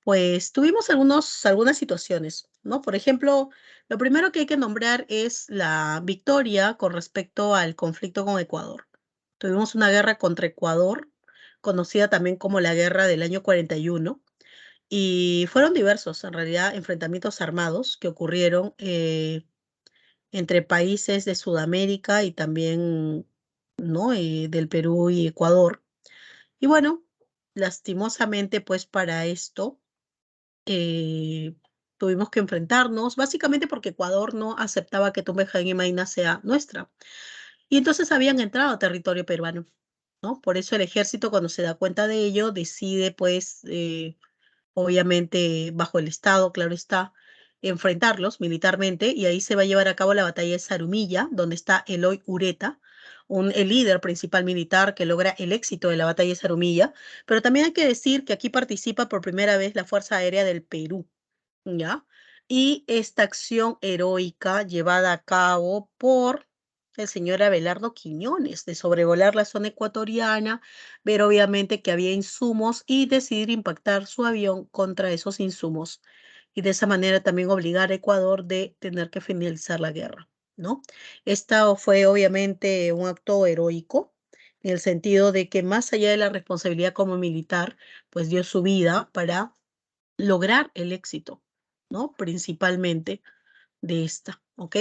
S1: Pues tuvimos algunas situaciones, ¿no? Por ejemplo, lo primero que hay que nombrar es la victoria con respecto al conflicto con Ecuador. Tuvimos una guerra contra Ecuador, conocida también como la Guerra del año 41, y fueron diversos, en realidad, enfrentamientos armados que ocurrieron entre países de Sudamérica y también, ¿no? Del Perú y Ecuador. Y bueno, lastimosamente, pues para esto eh, tuvimos que enfrentarnos, básicamente porque Ecuador no aceptaba que Tumbejaín y Maina sea nuestra. Y entonces habían entrado a territorio peruano, ¿no? Por eso el ejército, cuando se da cuenta de ello, decide, pues, obviamente, bajo el Estado, claro está, enfrentarlos militarmente, y ahí se va a llevar a cabo la batalla de Zarumilla, donde está Eloy Ureta, el líder principal militar que logra el éxito de la batalla de Zarumilla, pero también hay que decir que aquí participa por primera vez la Fuerza Aérea del Perú, ¿ya? y esta acción heroica llevada a cabo por el señor Abelardo Quiñones, de sobrevolar la zona ecuatoriana, ver obviamente que había insumos y decidir impactar su avión contra esos insumos. Y de esa manera también obligar a Ecuador de tener que finalizar la guerra, ¿no? Esta fue obviamente un acto heroico, en el sentido de que más allá de la responsabilidad como militar, pues dio su vida para lograr el éxito, ¿no? Principalmente de esta, ¿ok?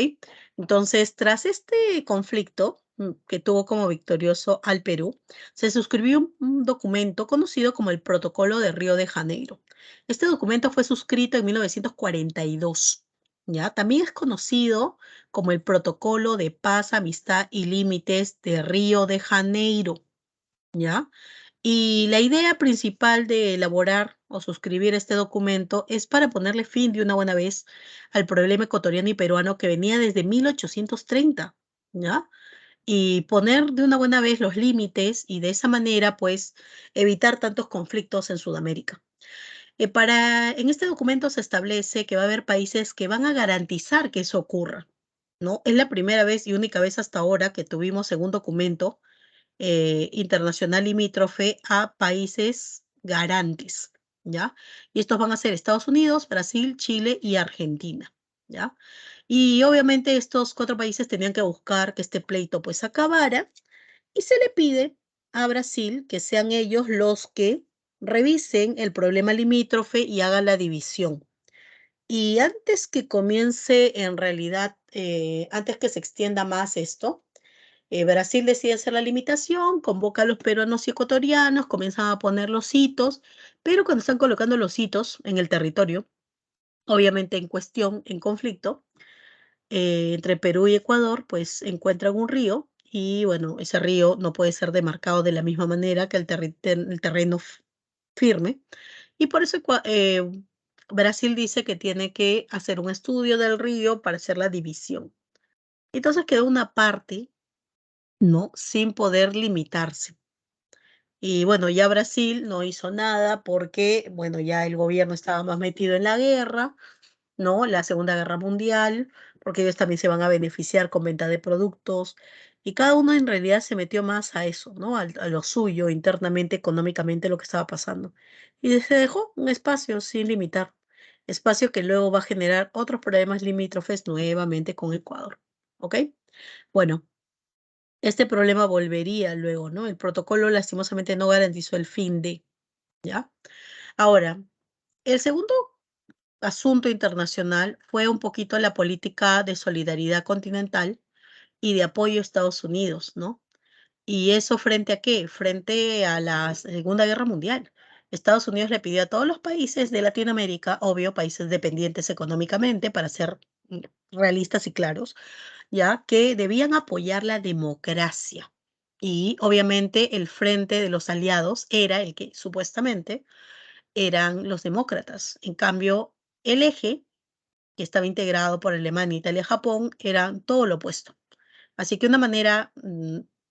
S1: Entonces, tras este conflicto que tuvo como victorioso al Perú, se suscribió un documento conocido como el Protocolo de Río de Janeiro. Este documento fue suscrito en 1942, ¿ya? También es conocido como el Protocolo de Paz, Amistad y Límites de Río de Janeiro, ¿ya? Y la idea principal de elaborar o suscribir este documento es para ponerle fin de una buena vez al problema ecuatoriano y peruano que venía desde 1830, ¿ya? Y poner de una buena vez los límites y de esa manera, pues, evitar tantos conflictos en Sudamérica. En este documento se establece que va a haber países que van a garantizar que eso ocurra, ¿no? Es la primera vez y única vez hasta ahora que tuvimos en un documento internacional limítrofe a países garantes, ¿ya? Y estos van a ser Estados Unidos, Brasil, Chile y Argentina, ¿ya? Y obviamente estos cuatro países tenían que buscar que este pleito pues acabara y se le pide a Brasil que sean ellos los que revisen el problema limítrofe y hagan la división. Y antes que comience en realidad, antes que se extienda más esto, Brasil decide hacer la limitación, convoca a los peruanos y ecuatorianos, comienzan a poner los hitos, pero cuando están colocando los hitos en el territorio, obviamente en cuestión, en conflicto, entre Perú y Ecuador, pues encuentran un río y bueno, ese río no puede ser demarcado de la misma manera que el terreno firme y por eso Brasil dice que tiene que hacer un estudio del río para hacer la división. Entonces quedó una parte, ¿no? Sin poder limitarse. Y bueno, ya Brasil no hizo nada porque, bueno, ya el gobierno estaba más metido en la guerra, ¿no? La Segunda Guerra Mundial, porque ellos también se van a beneficiar con venta de productos. Y cada uno en realidad se metió más a eso, ¿no? A lo suyo, internamente, económicamente, lo que estaba pasando. Y se dejó un espacio sin limitar. Espacio que luego va a generar otros problemas limítrofes nuevamente con Ecuador. ¿Ok? Bueno, este problema volvería luego, ¿no? El protocolo lastimosamente no garantizó el fin de, ¿ya? Ahora, el segundo asunto internacional fue un poquito la política de solidaridad continental y de apoyo a Estados Unidos, ¿no? ¿Y eso frente a qué? Frente a la Segunda Guerra Mundial. Estados Unidos le pidió a todos los países de Latinoamérica, obvio, países dependientes económicamente, para ser realistas y claros, ya que debían apoyar la democracia. Y obviamente el frente de los aliados era el que supuestamente eran los demócratas. En cambio, el eje, que estaba integrado por Alemania, Italia, Japón, era todo lo opuesto. Así que una manera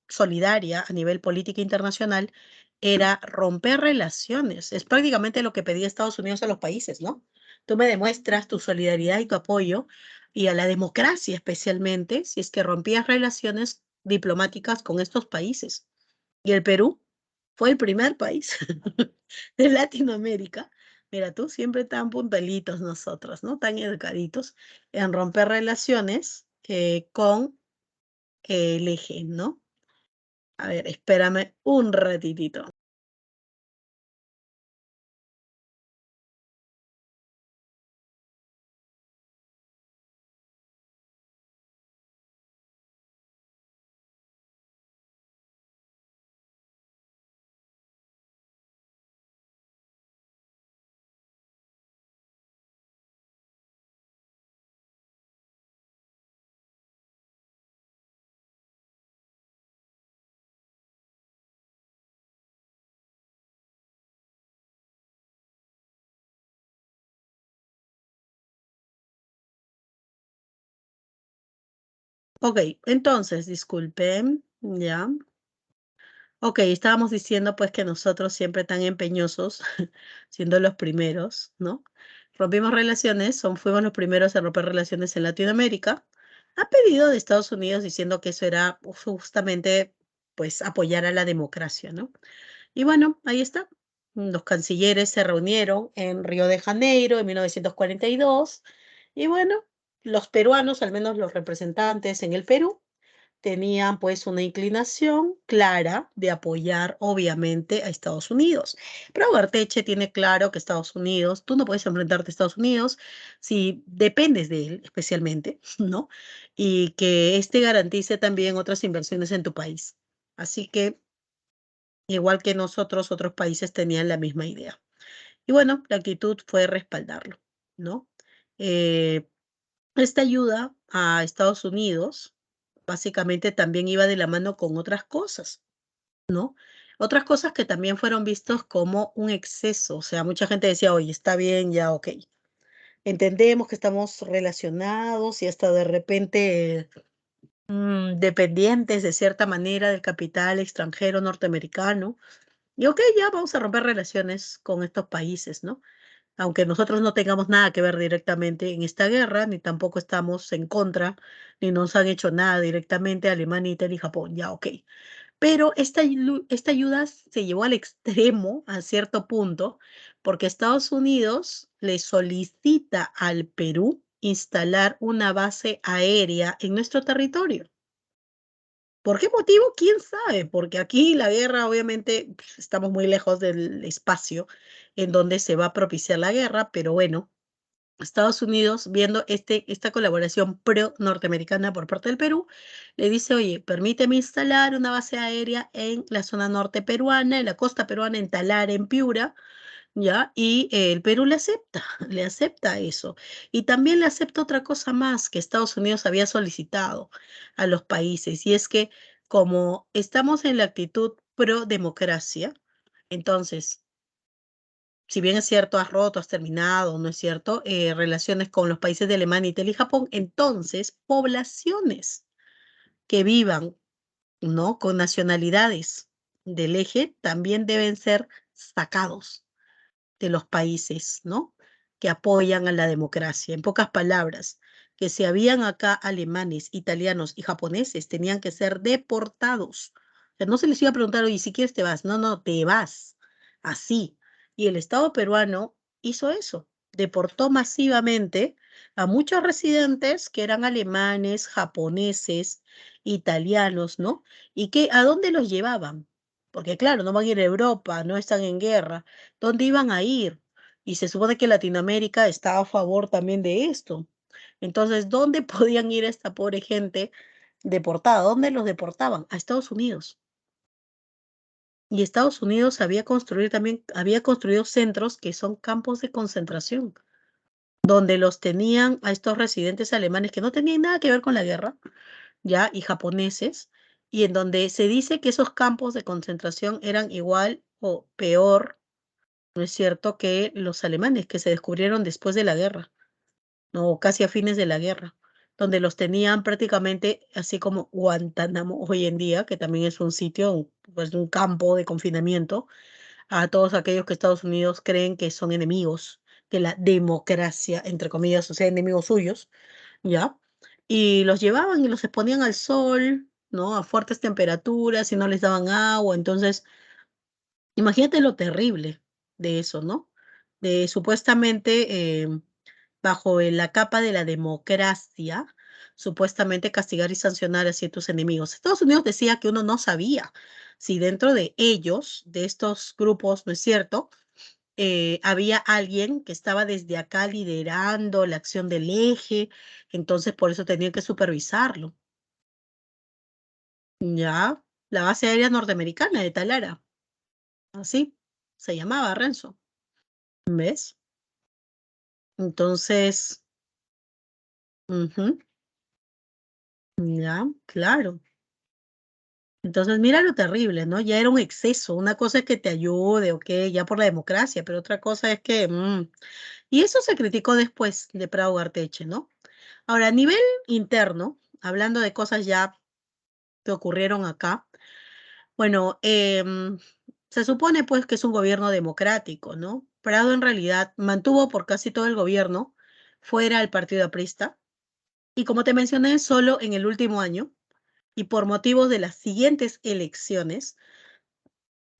S1: solidaria a nivel política internacional era romper relaciones. Es prácticamente lo que pedía Estados Unidos a los países, ¿no? Tú me demuestras tu solidaridad y tu apoyo y a la democracia especialmente si es que rompías relaciones diplomáticas con estos países. Y el Perú fue el primer país de Latinoamérica. Mira, tú siempre tan puntalitos nosotros, ¿no? Tan educaditos en romper relaciones con el eje, ¿no? A ver, espérame un ratitito. Ok, entonces, disculpen, ya. Ok, estábamos diciendo pues que nosotros siempre tan empeñosos, siendo los primeros, ¿no? rompimos relaciones, fuimos los primeros a romper relaciones en Latinoamérica, a pedido de Estados Unidos, diciendo que eso era justamente, pues, apoyar a la democracia, ¿no? Y bueno, ahí está. Los cancilleres se reunieron en Río de Janeiro en 1942 y bueno, los peruanos, al menos los representantes en el Perú, tenían pues una inclinación clara de apoyar obviamente a Estados Unidos. Pero Ugarteche tiene claro que Estados Unidos, tú no puedes enfrentarte a Estados Unidos si dependes de él especialmente, ¿no? Y que este garantice también otras inversiones en tu país. Así que, igual que nosotros, otros países tenían la misma idea. Y bueno, la actitud fue respaldarlo, ¿no? Eh, Esta ayuda a Estados Unidos básicamente también iba de la mano con otras cosas, ¿no? Otras cosas que también fueron vistos como un exceso. O sea, mucha gente decía, oye, está bien, ya, ok. Entendemos que estamos relacionados y hasta de repente dependientes de cierta manera del capital extranjero norteamericano. Y ok, ya vamos a romper relaciones con estos países, ¿no? Aunque nosotros no tengamos nada que ver directamente en esta guerra, ni tampoco estamos en contra, ni nos han hecho nada directamente Alemania, Italia y Japón, ya, ok. Pero esta ayuda se llevó al extremo a cierto punto, porque Estados Unidos le solicita al Perú instalar una base aérea en nuestro territorio. ¿Por qué motivo? ¿Quién sabe? Porque aquí la guerra, obviamente, pues, estamos muy lejos del espacio en donde se va a propiciar la guerra, pero bueno, Estados Unidos, viendo esta colaboración pro-norteamericana por parte del Perú, le dice, oye, permíteme instalar una base aérea en la zona norte peruana, en la costa peruana, en Talar, en Piura, ¿ya? Y el Perú le acepta, le acepta eso. Y también le acepta otra cosa más que Estados Unidos había solicitado a los países, y es que como estamos en la actitud pro-democracia, entonces si bien es cierto, has roto, has terminado, ¿no es cierto? Relaciones con los países de Alemania, Italia y Japón, entonces poblaciones que vivan, ¿no? Con nacionalidades del eje también deben ser sacados de los países, ¿no? Que apoyan a la democracia. En pocas palabras, que si habían acá alemanes, italianos y japoneses, tenían que ser deportados. O sea, no se les iba a preguntar, oye, si quieres te vas. No, no, te vas. Así. Y el Estado peruano hizo eso. Deportó masivamente a muchos residentes que eran alemanes, japoneses, italianos, ¿no? ¿Y a dónde los llevaban? Porque claro, no van a ir a Europa, no están en guerra. ¿Dónde iban a ir? Y se supone que Latinoamérica está a favor también de esto. Entonces, ¿dónde podían ir esta pobre gente deportada? ¿Dónde los deportaban? A Estados Unidos. Y Estados Unidos había construido centros que son campos de concentración, donde los tenían a estos residentes alemanes que no tenían nada que ver con la guerra, ya, y japoneses, y en donde se dice que esos campos de concentración eran igual o peor, ¿no es cierto?, que los alemanes que se descubrieron después de la guerra, ¿no? Casi a fines de la guerra, donde los tenían prácticamente así como Guantánamo hoy en día, que también es un sitio, pues un campo de confinamiento a todos aquellos que Estados Unidos creen que son enemigos de la democracia, entre comillas, o sea, enemigos suyos, ¿ya? Y los llevaban y los exponían al sol, ¿no? A fuertes temperaturas y no les daban agua. Entonces, imagínate lo terrible de eso, ¿no? De supuestamente, bajo la capa de la democracia, supuestamente castigar y sancionar así a tus enemigos. Estados Unidos decía que uno no sabía si dentro de ellos, de estos grupos, ¿no es cierto? Había alguien que estaba desde acá liderando la acción del eje, entonces por eso tenían que supervisarlo. Ya, la base aérea norteamericana de Talara, así se llamaba Renzo, ¿ves? Entonces, ujú, ya, claro. Entonces, mira lo terrible, ¿no? Ya era un exceso. Una cosa es que te ayude, ok, ya por la democracia, pero otra cosa es que, y eso se criticó después de Prado Garteche, ¿no? Ahora, a nivel interno, hablando de cosas ya que ocurrieron acá, bueno, se supone pues que es un gobierno democrático, ¿no? Prado en realidad mantuvo por casi todo el gobierno fuera al partido aprista y como te mencioné, solo en el último año y por motivos de las siguientes elecciones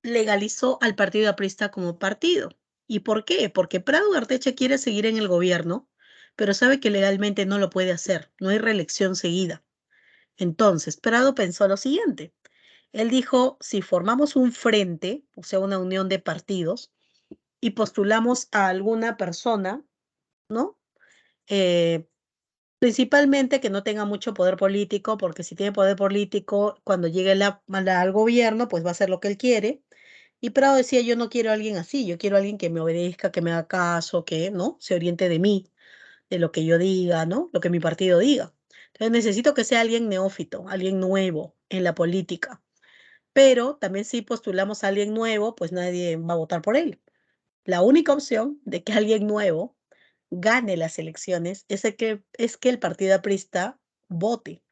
S1: legalizó al partido aprista como partido. ¿Y por qué? Porque Prado Arteche quiere seguir en el gobierno, pero sabe que legalmente no lo puede hacer, no hay reelección seguida. Entonces, Prado pensó lo siguiente. Él dijo, si formamos un frente, o sea, una unión de partidos, y postulamos a alguna persona, ¿no? Eh, Principalmente que no tenga mucho poder político, porque si tiene poder político, cuando llegue al gobierno, pues va a hacer lo que él quiere. Y Prado decía, yo no quiero a alguien así, yo quiero a alguien que me obedezca, que me haga caso, que, ¿no? Se oriente de mí, de lo que yo diga, ¿no? Lo que mi partido diga. Entonces necesito que sea alguien neófito, alguien nuevo en la política. Pero también si postulamos a alguien nuevo, pues nadie va a votar por él. La única opción de que alguien nuevo gane las elecciones es que el partido aprista vote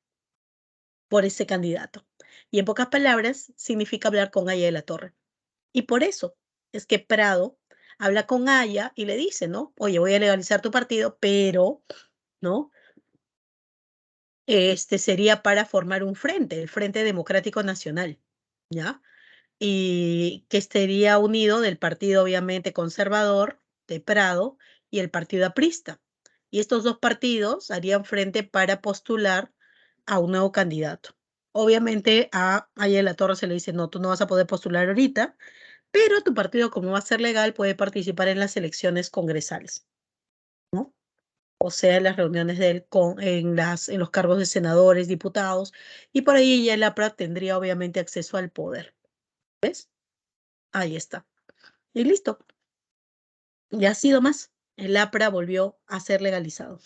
S1: por ese candidato. Y en pocas palabras, significa hablar con Aya de la Torre. Y por eso es que Prado habla con Aya y le dice, ¿no? Oye, voy a legalizar tu partido, pero, ¿no? Este sería para formar un frente, el Frente Democrático Nacional, ¿ya? Y que estaría unido del partido obviamente conservador de Prado y el partido aprista. Y estos dos partidos harían frente para postular a un nuevo candidato. Obviamente a Aya de la Torre se le dice, no, tú no vas a poder postular ahorita, pero tu partido, como va a ser legal, puede participar en las elecciones congresales, ¿no? O sea, en las reuniones en los cargos de senadores, diputados, y por ahí ya el APRA tendría obviamente acceso al poder. ¿Ves? Ahí está. Y listo. Ya ha sido más. El APRA volvió a ser legalizado.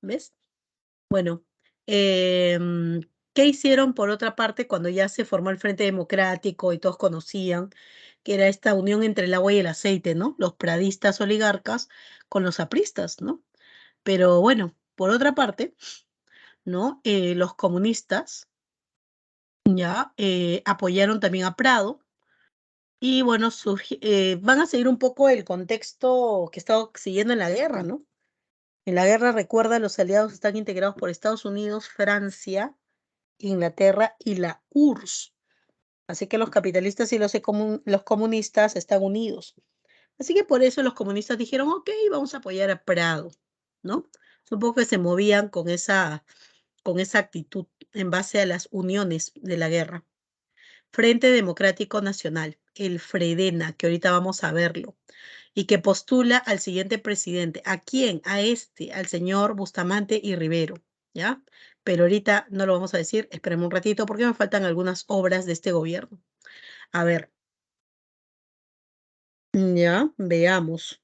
S1: ¿Ves? Bueno, ¿qué hicieron por otra parte cuando ya se formó el Frente Democrático y todos conocían que era esta unión entre el agua y el aceite, ¿no? Los pradistas oligarcas con los apristas, ¿no? Pero bueno, por otra parte, ¿no? Los comunistas ya apoyaron también a Prado y bueno, van a seguir un poco el contexto que estaba siguiendo en la guerra, ¿no? En la guerra, recuerda, los aliados están integrados por Estados Unidos, Francia, Inglaterra y la URSS. Así que los capitalistas y los comunistas están unidos. Así que por eso los comunistas dijeron, ok, vamos a apoyar a Prado, ¿no? Supongo que se movían con esa actitud en base a las uniones de la guerra. Frente Democrático Nacional, el FREDENA, que ahorita vamos a verlo, y que postula al siguiente presidente. ¿A quién? A este, al señor Bustamante y Rivero, ¿ya? Pero ahorita no lo vamos a decir, esperemos un ratito porque me faltan algunas obras de este gobierno. A ver, ya, veamos.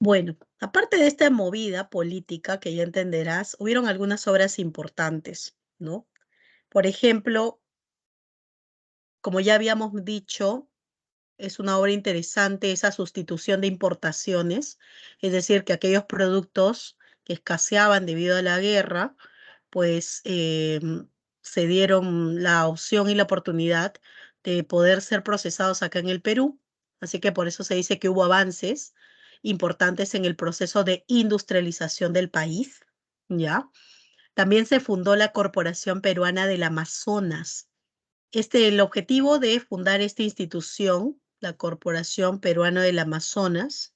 S1: Bueno, aparte de esta movida política que ya entenderás, hubieron algunas obras importantes, ¿no? Por ejemplo, como ya habíamos dicho, es una obra interesante esa sustitución de importaciones, es decir, que aquellos productos que escaseaban debido a la guerra, pues se dieron la opción y la oportunidad de poder ser procesados acá en el Perú. Así que por eso se dice que hubo avances importantes en el proceso de industrialización del país, ¿ya? También se fundó la Corporación Peruana del Amazonas. El objetivo de fundar esta institución, la Corporación Peruana del Amazonas,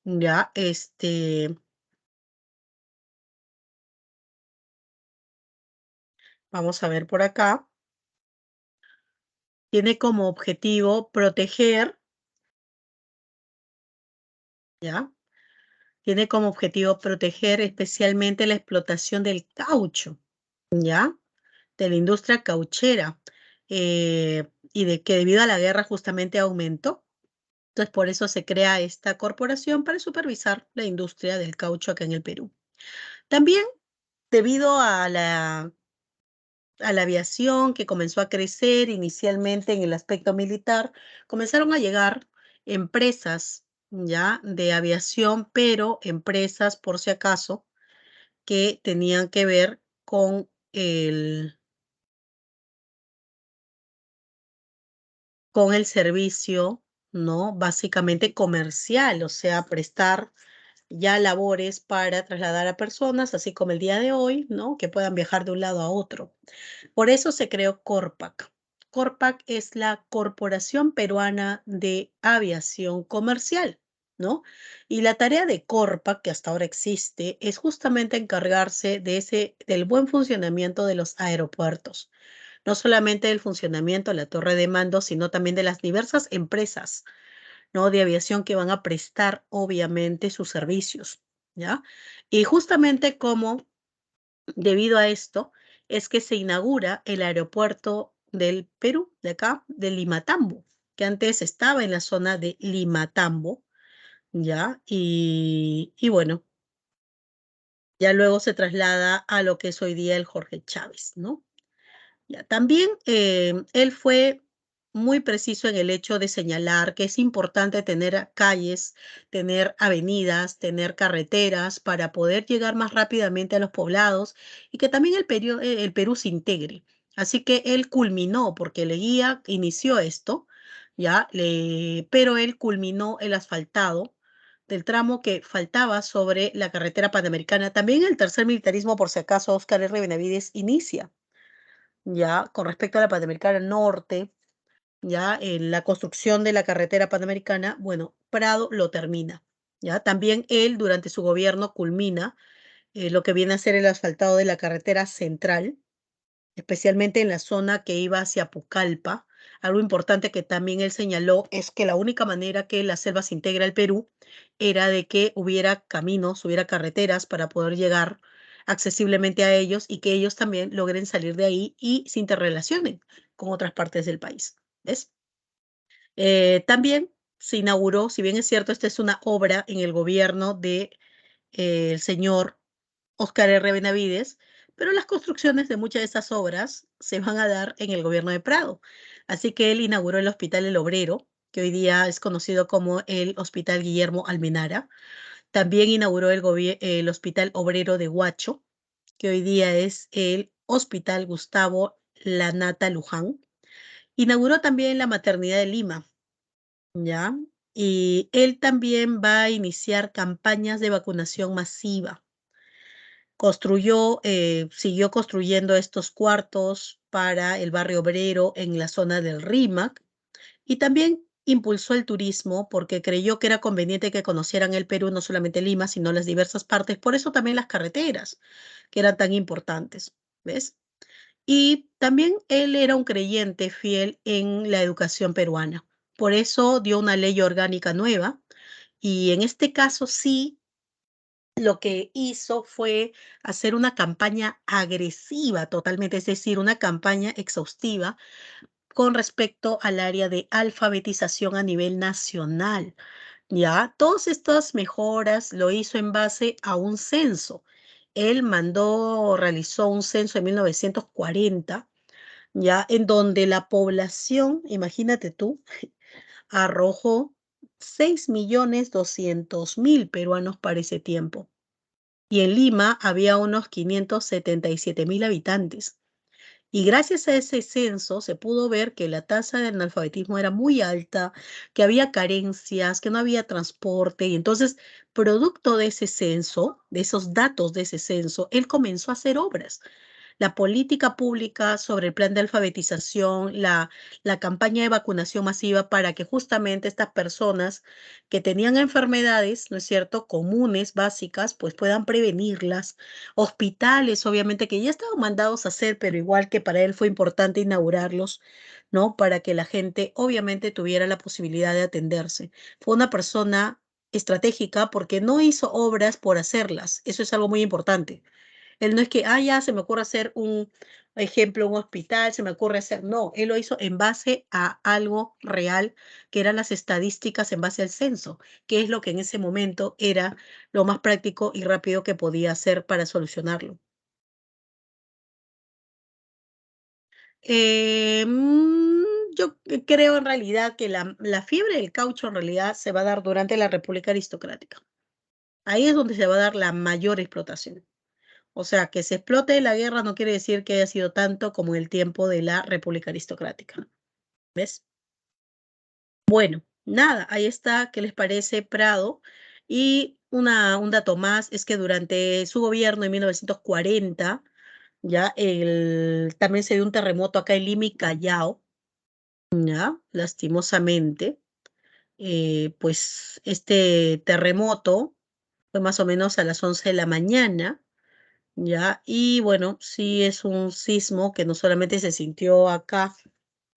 S1: ya, vamos a ver por acá, tiene como objetivo proteger, ya, tiene como objetivo proteger especialmente la explotación del caucho, ya, de la industria cauchera, y de que debido a la guerra justamente aumentó. Entonces, por eso se crea esta corporación para supervisar la industria del caucho acá en el Perú. También debido a la aviación que comenzó a crecer inicialmente en el aspecto militar, comenzaron a llegar empresas ya de aviación, pero empresas por si acaso que tenían que ver con con el servicio, ¿no? Básicamente comercial, o sea, prestar ya labores para trasladar a personas, así como el día de hoy, ¿no? Que puedan viajar de un lado a otro. Por eso se creó Corpac. Corpac es la Corporación Peruana de Aviación Comercial, ¿no? Y la tarea de Corpac, que hasta ahora existe, es justamente encargarse del buen funcionamiento de los aeropuertos. No solamente del funcionamiento de la torre de mando, sino también de las diversas empresas, ¿no? De aviación que van a prestar, obviamente, sus servicios, ¿ya? Y justamente como debido a esto, es que se inaugura el aeropuerto del Perú, de acá, de Limatambo, que antes estaba en la zona de Limatambo, ¿ya? Y bueno, ya luego se traslada a lo que es hoy día el Jorge Chávez, ¿no? Ya, también él fue muy preciso en el hecho de señalar que es importante tener calles, tener avenidas, tener carreteras para poder llegar más rápidamente a los poblados y que también el Perú se integre. Así que él culminó, porque Leguía inició esto, ya, pero él culminó el asfaltado del tramo que faltaba sobre la carretera panamericana. También el tercer militarismo, por si acaso, Óscar R. Benavides inicia ya con respecto a la Panamericana Norte, ya en la construcción de la carretera panamericana, bueno, Prado lo termina, ya también él durante su gobierno culmina lo que viene a ser el asfaltado de la carretera central, especialmente en la zona que iba hacia Pucallpa. Algo importante que también él señaló es que la única manera que la selva se integra al Perú era de que hubiera caminos, hubiera carreteras para poder llegar accesiblemente a ellos y que ellos también logren salir de ahí y se interrelacionen con otras partes del país. ¿Ves? También se inauguró, si bien es cierto, esta es una obra en el gobierno de el señor Óscar R. Benavides, pero las construcciones de muchas de esas obras se van a dar en el gobierno de Prado. Así que él inauguró el Hospital El Obrero, que hoy día es conocido como el Hospital Guillermo Almenara. También inauguró el Hospital Obrero de Huacho, que hoy día es el Hospital Gustavo Lanata Luján. Inauguró también la Maternidad de Lima, ¿ya? Y él también va a iniciar campañas de vacunación masiva. Siguió construyendo estos cuartos para el barrio obrero en la zona del Rímac y también impulsó el turismo porque creyó que era conveniente que conocieran el Perú, no solamente Lima, sino las diversas partes, por eso también las carreteras, que eran tan importantes, ¿ves? Y también él era un creyente fiel en la educación peruana, por eso dio una ley orgánica nueva y en este caso sí lo que hizo fue hacer una campaña agresiva totalmente, es decir, una campaña exhaustiva con respecto al área de alfabetización a nivel nacional. Ya, todas estas mejoras lo hizo en base a un censo. Realizó un censo en 1940, ya, en donde la población, imagínate tú, arrojó 6.200.000 peruanos para ese tiempo y en Lima había unos 577.000 habitantes. Y gracias a ese censo se pudo ver que la tasa de analfabetismo era muy alta, que había carencias, que no había transporte. Y entonces, producto de ese censo, de esos datos de ese censo, él comenzó a hacer obras, la política pública sobre el plan de alfabetización, la campaña de vacunación masiva para que justamente estas personas que tenían enfermedades, ¿no es cierto?, comunes, básicas, pues puedan prevenirlas. Hospitales, obviamente, que ya estaban mandados a hacer, pero igual que para él fue importante inaugurarlos, ¿no? Para que la gente, obviamente, tuviera la posibilidad de atenderse. Fue una persona estratégica porque no hizo obras por hacerlas. Eso es algo muy importante. Él no es que, ya se me ocurre hacer un ejemplo, un hospital, se me ocurre hacer, no, él lo hizo en base a algo real, que eran las estadísticas en base al censo, que es lo que en ese momento era lo más práctico y rápido que podía hacer para solucionarlo. Yo creo en realidad que la fiebre del caucho en realidad se va a dar durante la República Aristocrática. Ahí es donde se va a dar la mayor explotación. O sea, que se explote la guerra no quiere decir que haya sido tanto como en el tiempo de la República Aristocrática. ¿Ves? Bueno, nada, ahí está, ¿qué les parece Prado? Y un dato más es que durante su gobierno en 1940, ya, también se dio un terremoto acá en Lima y Callao, ya, lastimosamente. Pues este terremoto fue más o menos a las 11 de la mañana, ya, y bueno, sí es un sismo que no solamente se sintió acá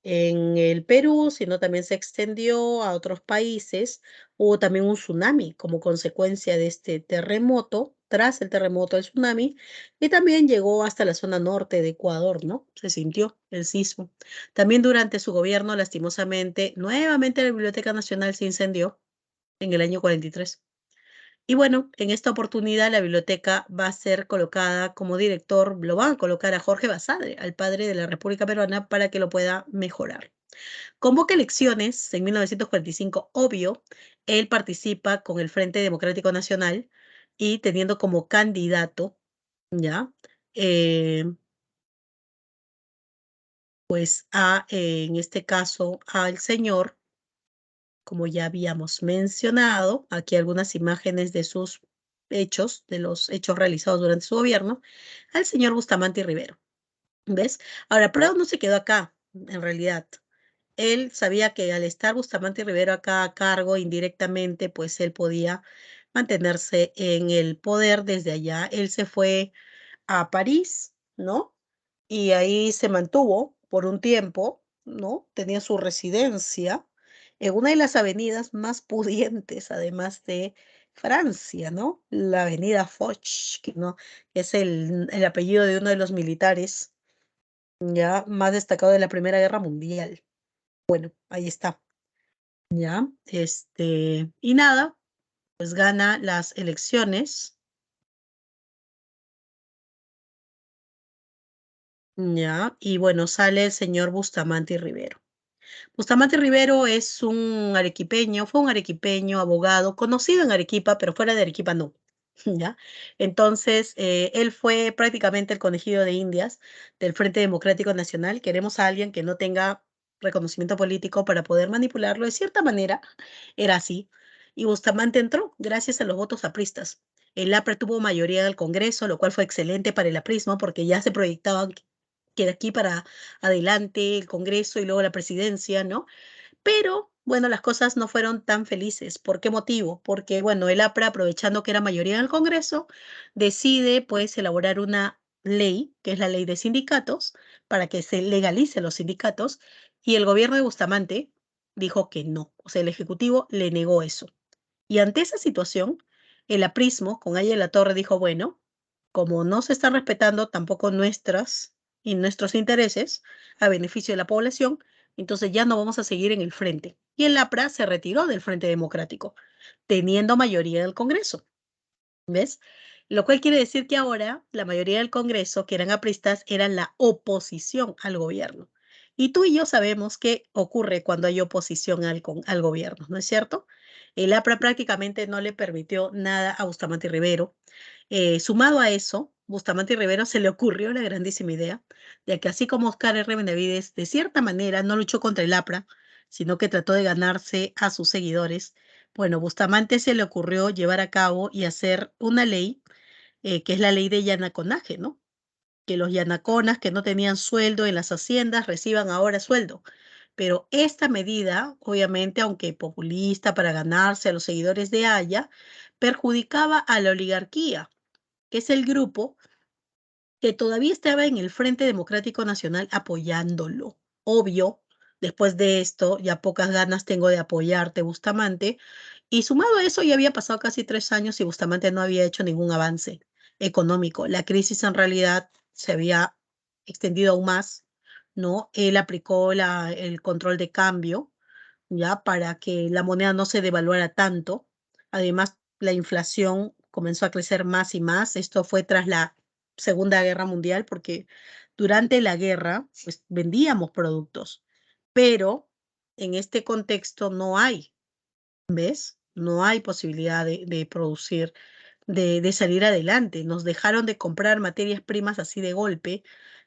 S1: en el Perú, sino también se extendió a otros países. Hubo también un tsunami como consecuencia de este terremoto, tras el terremoto el tsunami, y también llegó hasta la zona norte de Ecuador, ¿no? Se sintió el sismo. También durante su gobierno, lastimosamente, nuevamente la Biblioteca Nacional se incendió en el año 43. Y bueno, en esta oportunidad la biblioteca va a ser colocada como director, lo van a colocar a Jorge Basadre, al padre de la República Peruana, para que lo pueda mejorar. Convoca elecciones en 1945, obvio, él participa con el Frente Democrático Nacional y teniendo como candidato, ¿ya? Eh, pues en este caso, al señor, como ya habíamos mencionado, aquí algunas imágenes de sus hechos, de los hechos realizados durante su gobierno, al señor Bustamante Rivero, ¿ves? Ahora, Prado no se quedó acá, en realidad. Él sabía que al estar Bustamante Rivero acá a cargo indirectamente, pues él podía mantenerse en el poder desde allá. Él se fue a París, ¿no? Y ahí se mantuvo por un tiempo, ¿no? Tenía su residencia en una de las avenidas más pudientes, además de Francia, ¿no? La avenida Foch, que no es el apellido de uno de los militares ya más destacado de la Primera Guerra Mundial. Bueno, ahí está. Ya, y nada, pues gana las elecciones, ya, y bueno, sale el señor Bustamante Rivero. Bustamante Rivero es un arequipeño, fue un arequipeño, abogado, conocido en Arequipa, pero fuera de Arequipa no, ¿ya? Entonces, él fue prácticamente el conejillo de Indias del Frente Democrático Nacional. Queremos a alguien que no tenga reconocimiento político para poder manipularlo. De cierta manera, era así. Y Bustamante entró gracias a los votos apristas. El APRA tuvo mayoría en el Congreso, lo cual fue excelente para el aprismo porque ya se proyectaban que de aquí para adelante el Congreso y luego la presidencia, ¿no? Pero, bueno, las cosas no fueron tan felices. ¿Por qué motivo? Porque, bueno, el APRA, aprovechando que era mayoría en el Congreso, decide, pues, elaborar una ley, que es la ley de sindicatos, para que se legalice los sindicatos, y el gobierno de Bustamante dijo que no. O sea, el Ejecutivo le negó eso. Y ante esa situación, el aprismo, con Aya de la Torre, dijo, bueno, como no se están respetando tampoco nuestras y nuestros intereses a beneficio de la población, entonces ya no vamos a seguir en el frente. Y el APRA se retiró del Frente Democrático, teniendo mayoría en el Congreso. ¿Ves? Lo cual quiere decir que ahora la mayoría del Congreso, que eran apristas, eran la oposición al gobierno. Y tú y yo sabemos qué ocurre cuando hay oposición al gobierno, ¿no es cierto? El APRA prácticamente no le permitió nada a Bustamante Rivero. Sumado a eso, Bustamante Rivero se le ocurrió la grandísima idea de que así como Oscar R. Benavides de cierta manera no luchó contra el APRA, sino que trató de ganarse a sus seguidores, bueno, Bustamante se le ocurrió llevar a cabo y hacer una ley, que es la ley de yanaconaje, ¿no? Que los yanaconas que no tenían sueldo en las haciendas reciban ahora sueldo. Pero esta medida, obviamente, aunque populista para ganarse a los seguidores de Haya, perjudicaba a la oligarquía, que es el grupo que todavía estaba en el Frente Democrático Nacional apoyándolo. Obvio, después de esto, ya pocas ganas tengo de apoyarte, Bustamante. Y sumado a eso, ya había pasado casi 3 años y Bustamante no había hecho ningún avance económico. La crisis en realidad se había extendido aún más, ¿no? Él aplicó el control de cambio, ya, para que la moneda no se devaluara tanto. Además, la inflación comenzó a crecer más y más. Esto fue tras la Segunda Guerra Mundial, porque durante la guerra, pues vendíamos productos, pero en este contexto no hay, ¿ves? No hay posibilidad de producir, de salir adelante. Nos dejaron de comprar materias primas así de golpe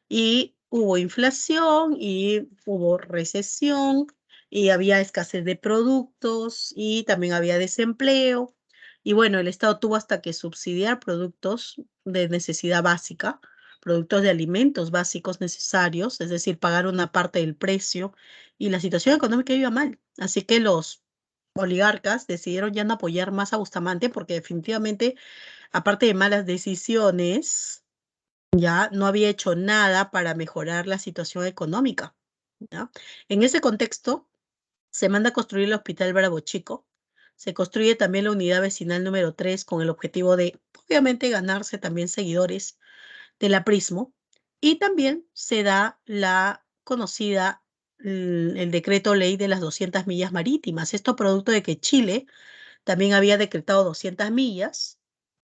S1: y hubo inflación y hubo recesión y había escasez de productos y también había desempleo. Y bueno, el Estado tuvo hasta que subsidiar productos de necesidad básica, productos de alimentos básicos necesarios, es decir, pagar una parte del precio, y la situación económica iba mal. Así que los oligarcas decidieron ya no apoyar más a Bustamante porque definitivamente, aparte de malas decisiones, ya no había hecho nada para mejorar la situación económica, ¿ya? En ese contexto, se manda a construir el Hospital Bravo Chico. Se construye también la unidad vecinal número 3 con el objetivo de, obviamente, ganarse también seguidores del aprismo. Y también se da la conocida, el decreto ley de las 200 millas marítimas. Esto producto de que Chile también había decretado 200 millas,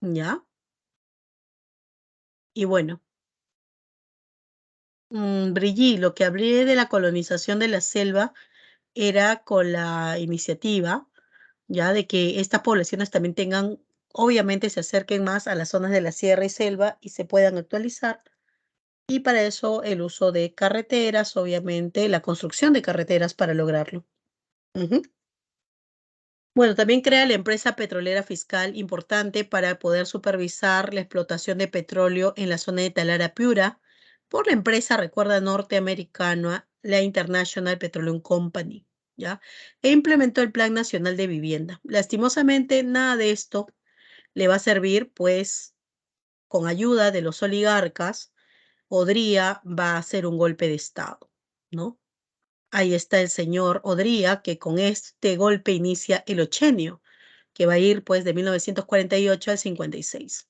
S1: ¿ya? Y bueno, Brigitte, lo que hablé de la colonización de la selva era con la iniciativa, ya de que estas poblaciones también tengan, obviamente se acerquen más a las zonas de la sierra y selva y se puedan actualizar. Y para eso el uso de carreteras, obviamente, la construcción de carreteras para lograrlo. Ujú. Bueno, también crea la empresa petrolera fiscal importante para poder supervisar la explotación de petróleo en la zona de Talara Piura por la empresa, recuerda, norteamericana, la International Petroleum Company, ¿ya? E implementó el Plan Nacional de Vivienda. Lastimosamente, nada de esto le va a servir, pues, con ayuda de los oligarcas, Odría va a hacer un golpe de Estado, ¿no? Ahí está el señor Odría, que con este golpe inicia el ochenio, que va a ir pues de 1948 al 56.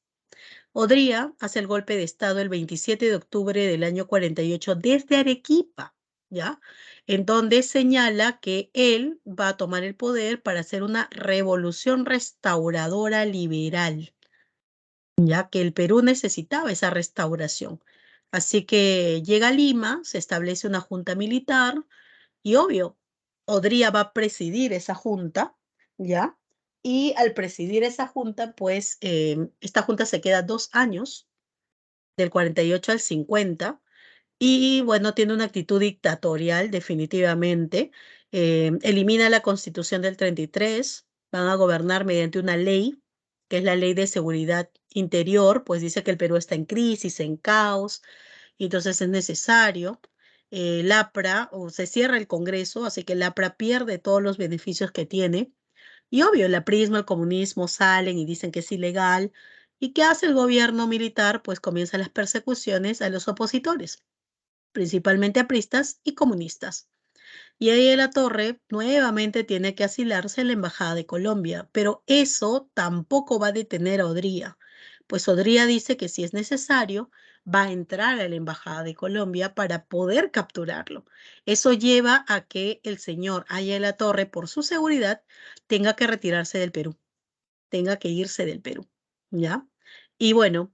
S1: Odría hace el golpe de Estado el 27 de octubre del año 48 desde Arequipa, ¿ya? En donde señala que él va a tomar el poder para hacer una revolución restauradora liberal, ya que el Perú necesitaba esa restauración. Así que llega a Lima, se establece una junta militar, y obvio, Odría va a presidir esa junta, ¿ya? Y al presidir esa junta, pues esta junta se queda 2 años, del 48 al 50, y bueno, tiene una actitud dictatorial definitivamente. Elimina la Constitución del 33, van a gobernar mediante una ley, que es la Ley de Seguridad Interior, pues dice que el Perú está en crisis, en caos, y entonces es necesario. El APRA, o se cierra el Congreso, así que el APRA pierde todos los beneficios que tiene. Y obvio, el aprismo, el comunismo salen y dicen que es ilegal. ¿Y qué hace el gobierno militar? Pues comienzan las persecuciones a los opositores, principalmente apristas y comunistas. Y ahí de la Torre nuevamente tiene que asilarse en la Embajada de Colombia, pero eso tampoco va a detener a Odría, pues Odría dice que si es necesario, va a entrar a la Embajada de Colombia para poder capturarlo. Eso lleva a que el señor Aya de la Torre, por su seguridad, tenga que retirarse del Perú, tenga que irse del Perú, ¿ya? Y bueno,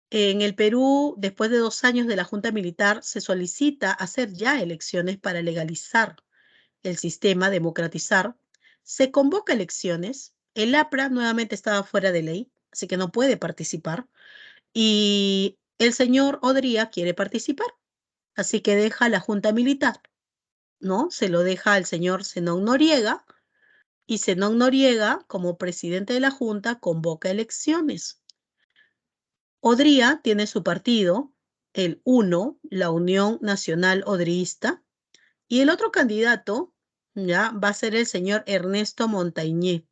S1: en el Perú, después de 2 años de la Junta Militar, se solicita hacer ya elecciones para legalizar el sistema, democratizar. Se convoca elecciones. El APRA nuevamente estaba fuera de ley, así que no puede participar. Y el señor Odría quiere participar, así que deja la Junta Militar, ¿no? Se lo deja al señor Zenón Noriega, y Zenón Noriega, como presidente de la Junta, convoca elecciones. Odría tiene su partido, el UNO, la Unión Nacional Odriista, y el otro candidato ya va a ser el señor Ernesto Montañé,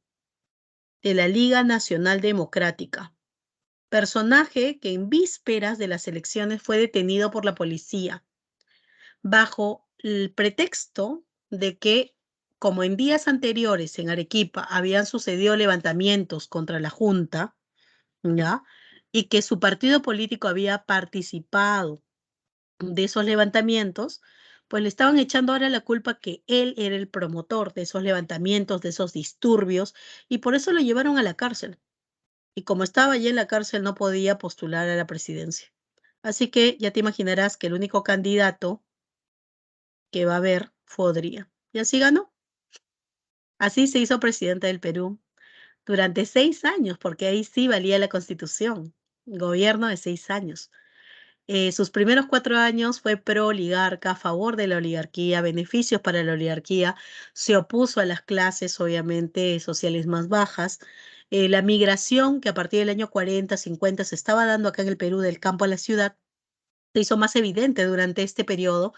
S1: de la Liga Nacional Democrática, personaje que en vísperas de las elecciones fue detenido por la policía, bajo el pretexto de que, como en días anteriores en Arequipa habían sucedido levantamientos contra la Junta, ¿ya? Y que su partido político había participado de esos levantamientos, pues le estaban echando ahora la culpa que él era el promotor de esos levantamientos, de esos disturbios, y por eso lo llevaron a la cárcel. Y como estaba allí en la cárcel, no podía postular a la presidencia. Así que ya te imaginarás que el único candidato que va a haber fue Odría. Y así ganó. Así se hizo presidente del Perú durante 6 años, porque ahí sí valía la Constitución. Gobierno de 6 años. Sus primeros 4 años fue pro-oligarca, a favor de la oligarquía, beneficios para la oligarquía, se opuso a las clases, obviamente, sociales más bajas. La migración que a partir del año 40, 50 se estaba dando acá en el Perú del campo a la ciudad, se hizo más evidente durante este periodo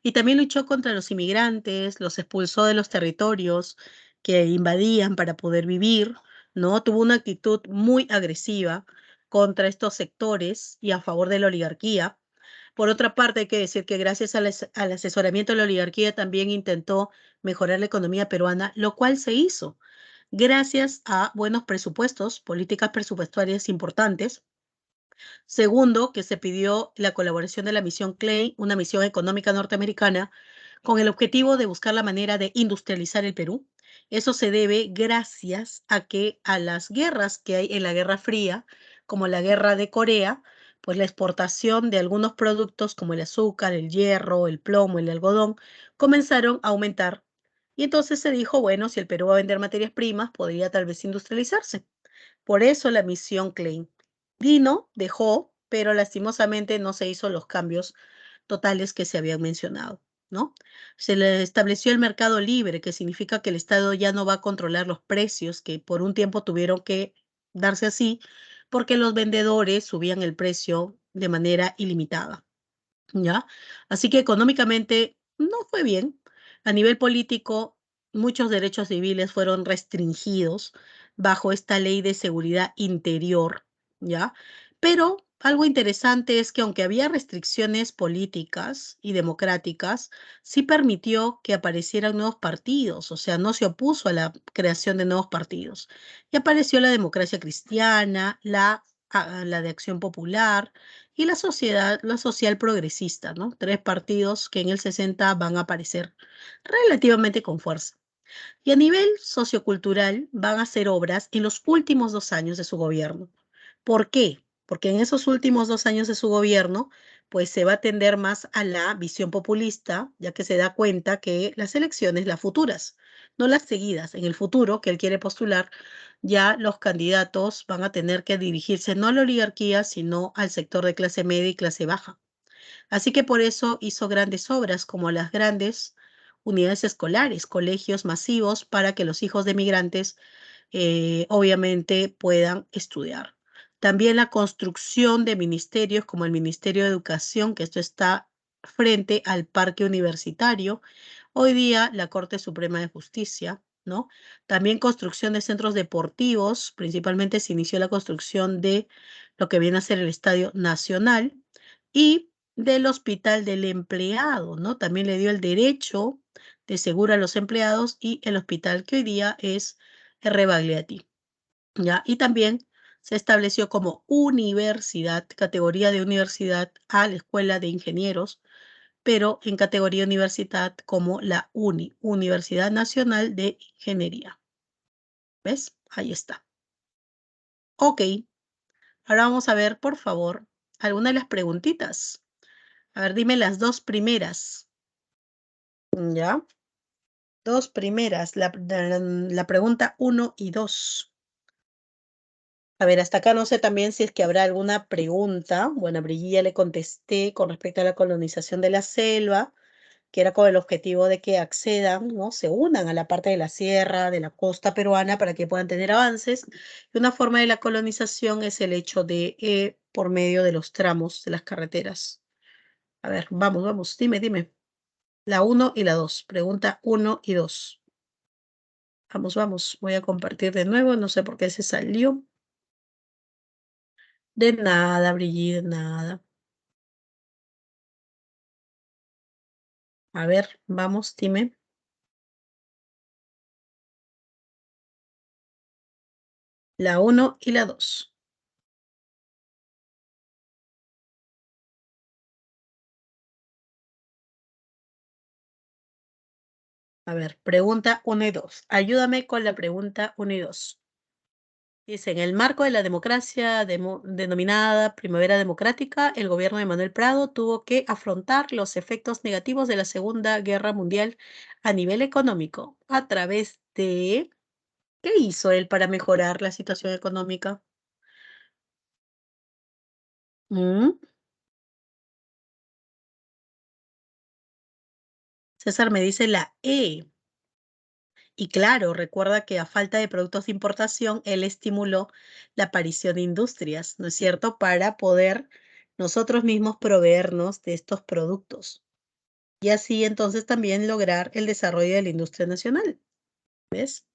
S1: y también luchó contra los inmigrantes, los expulsó de los territorios que invadían para poder vivir, ¿no? Tuvo una actitud muy agresiva contra estos sectores y a favor de la oligarquía. Por otra parte, hay que decir que gracias al asesoramiento de la oligarquía también intentó mejorar la economía peruana, lo cual se hizo gracias a buenos presupuestos, políticas presupuestarias importantes. Segundo, que se pidió la colaboración de la misión Clay, una misión económica norteamericana, con el objetivo de buscar la manera de industrializar el Perú. Eso se debe gracias a que a las guerras que hay en la Guerra Fría, como la Guerra de Corea, pues la exportación de algunos productos como el azúcar, el hierro, el plomo, el algodón, comenzaron a aumentar. Y entonces se dijo, bueno, si el Perú va a vender materias primas, podría tal vez industrializarse. Por eso la misión Klein. Vino, dejó, pero lastimosamente no se hizo los cambios totales que se habían mencionado, ¿no? Se le estableció el mercado libre, que significa que el Estado ya no va a controlar los precios, que por un tiempo tuvieron que darse así, porque los vendedores subían el precio de manera ilimitada. ¿Ya? Así que económicamente no fue bien. A nivel político, muchos derechos civiles fueron restringidos bajo esta ley de seguridad interior, ¿ya? Pero algo interesante es que aunque había restricciones políticas y democráticas, sí permitió que aparecieran nuevos partidos, o sea, no se opuso a la creación de nuevos partidos. Y apareció la democracia cristiana, la de Acción Popular, y la social progresista, ¿no? Tres partidos que en el 60 van a aparecer relativamente con fuerza. Y a nivel sociocultural van a hacer obras en los últimos 2 años de su gobierno. ¿Por qué? Porque en esos últimos 2 años de su gobierno, pues se va a tender más a la visión populista, ya que se da cuenta que las elecciones, las futuras, no las seguidas, en el futuro que él quiere postular, ya los candidatos van a tener que dirigirse no a la oligarquía, sino al sector de clase media y clase baja. Así que por eso hizo grandes obras como las grandes unidades escolares, colegios masivos para que los hijos de migrantes obviamente puedan estudiar. También la construcción de ministerios como el Ministerio de Educación, que esto está frente al Parque Universitario. Hoy día la Corte Suprema de Justicia, ¿no? También construcción de centros deportivos, principalmente se inició la construcción de lo que viene a ser el Estadio Nacional y del Hospital del Empleado, ¿no? También le dio el derecho de seguro a los empleados y el hospital que hoy día es Rebagliati, ¿ya? Y también se estableció como universidad, categoría de universidad a la Escuela de Ingenieros, pero en categoría universidad como la Universidad Nacional de Ingeniería. ¿Ves? Ahí está. Ok, ahora vamos a ver, por favor, algunas de las preguntitas. A ver, dime las dos primeras. ¿Ya? Dos primeras, la pregunta uno y dos. A ver, hasta acá no sé también si es que habrá alguna pregunta. Bueno, a Briguilla le contesté con respecto a la colonización de la selva, que era con el objetivo de que accedan, ¿no? Se unan a la parte de la sierra, de la costa peruana, para que puedan tener avances. Y una forma de la colonización es el hecho de, por medio de los tramos de las carreteras. A ver, vamos, vamos, dime. La uno y la dos. Pregunta uno y dos. Vamos, vamos. Voy a compartir de nuevo. No sé por qué se salió. De nada, Brigitte, de nada. A ver, vamos, dime. La uno y la dos. A ver, pregunta uno y dos. Ayúdame con la pregunta uno y dos. Dice, en el marco de la democracia denominada Primavera Democrática, el gobierno de Manuel Prado tuvo que afrontar los efectos negativos de la Segunda Guerra Mundial a nivel económico a través de... ¿Qué hizo él para mejorar la situación económica? ¿Mm? César me dice la E. Y claro, recuerda que a falta de productos de importación, él estimuló la aparición de industrias, ¿no es cierto?, para poder nosotros mismos proveernos de estos productos. Y así entonces también lograr el desarrollo de la industria nacional. ¿Ves?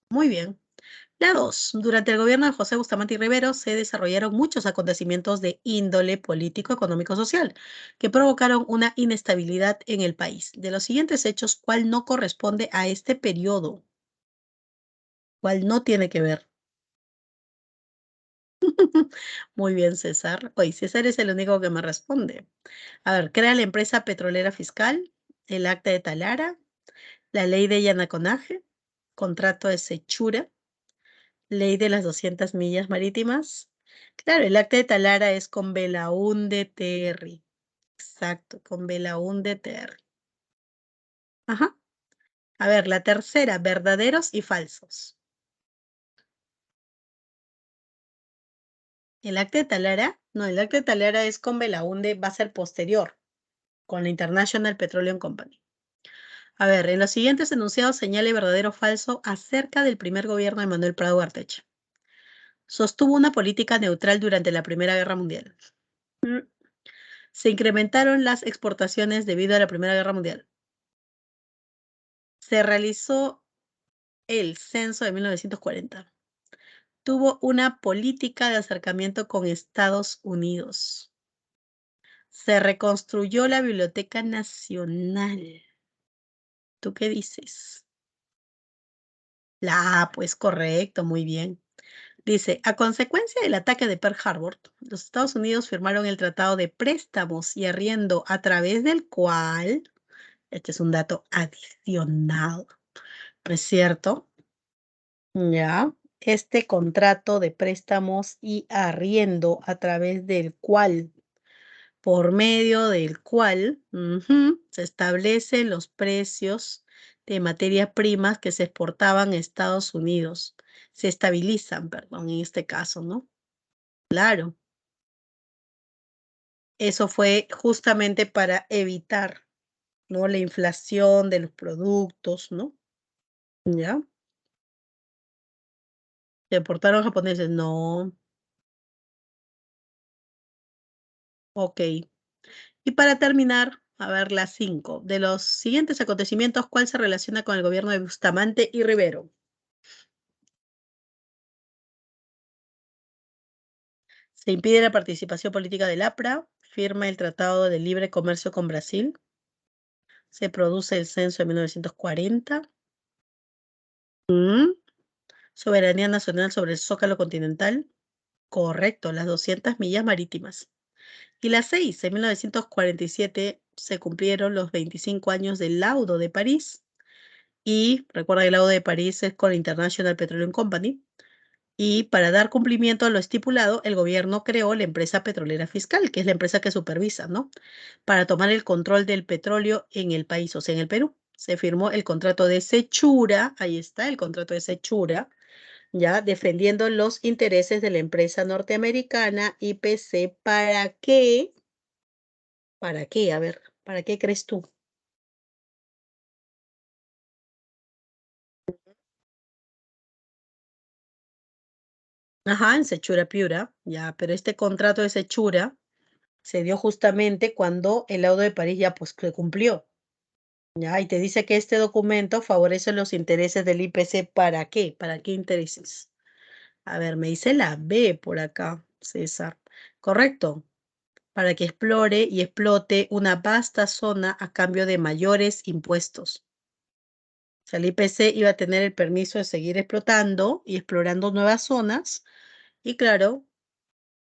S1: Muy bien. La 2. Durante el gobierno de José Bustamante y Rivero se desarrollaron muchos acontecimientos de índole político, económico, social, que provocaron una inestabilidad en el país. De los siguientes hechos, ¿cuál no corresponde a este periodo? ¿Cuál no tiene que ver? Muy bien, César. Oye, César es el único que me responde. A ver, crea la empresa petrolera fiscal, el acta de Talara, la ley de Yanaconaje, contrato de Sechura, ley de las 200 millas marítimas. Claro, el acta de Talara es con Belaúnde Terry. Exacto, con Belaúnde Terry. Ajá. A ver, la tercera, verdaderos y falsos. El acta de Talara, no, el acta de Talara es con Belaúnde, va a ser posterior, con la International Petroleum Company. A ver, en los siguientes enunciados señale verdadero o falso acerca del primer gobierno de Manuel Prado Ugarteche. Sostuvo una política neutral durante la Primera Guerra Mundial. Mm. Se incrementaron las exportaciones debido a la Primera Guerra Mundial. Se realizó el censo de 1940. Tuvo una política de acercamiento con Estados Unidos. Se reconstruyó la Biblioteca Nacional. ¿Tú qué dices? La A, pues correcto, muy bien. Dice, a consecuencia del ataque de Pearl Harbor, los Estados Unidos firmaron el Tratado de Préstamos y Arriendo a través del cual, este es un dato adicional, ¿no es cierto? Ya, este contrato de préstamos y arriendo a través del cual, por medio del cual, se establecen los precios de materias primas que se exportaban a Estados Unidos. Se estabilizan, perdón, en este caso, ¿no? Claro, eso fue justamente para evitar, ¿no?, la inflación de los productos, ¿no? ¿Ya? ¿Deportaron japoneses? No. Ok. Y para terminar, a ver, las 5. De los siguientes acontecimientos, ¿cuál se relaciona con el gobierno de Bustamante y Rivero? Se impide la participación política del APRA, firma el Tratado de Libre Comercio con Brasil, se produce el censo de 1940. Mm, Soberanía nacional sobre el Zócalo continental. Correcto, las 200 millas marítimas. Y las 6, en 1947 se cumplieron los 25 años del laudo de París. Y recuerda que el laudo de París es con la International Petroleum Company. Y para dar cumplimiento a lo estipulado, el gobierno creó la empresa petrolera fiscal, que es la empresa que supervisa, ¿no?, para tomar el control del petróleo en el país, o sea, en el Perú. Se firmó el contrato de Sechura, ahí está el contrato de Sechura, ya defendiendo los intereses de la empresa norteamericana IPC. ¿Para qué? ¿Para qué? A ver, ¿para qué crees tú? Ajá, en Sechura Piura, ya, pero este contrato de Sechura se dio justamente cuando el laudo de París ya pues se cumplió. Ya, y te dice que este documento favorece los intereses del IPC. ¿Para qué? ¿Para qué intereses? A ver, me dice la B por acá, César. Correcto. Para que explore y explote una vasta zona a cambio de mayores impuestos. O sea, el IPC iba a tener el permiso de seguir explotando y explorando nuevas zonas. Y claro,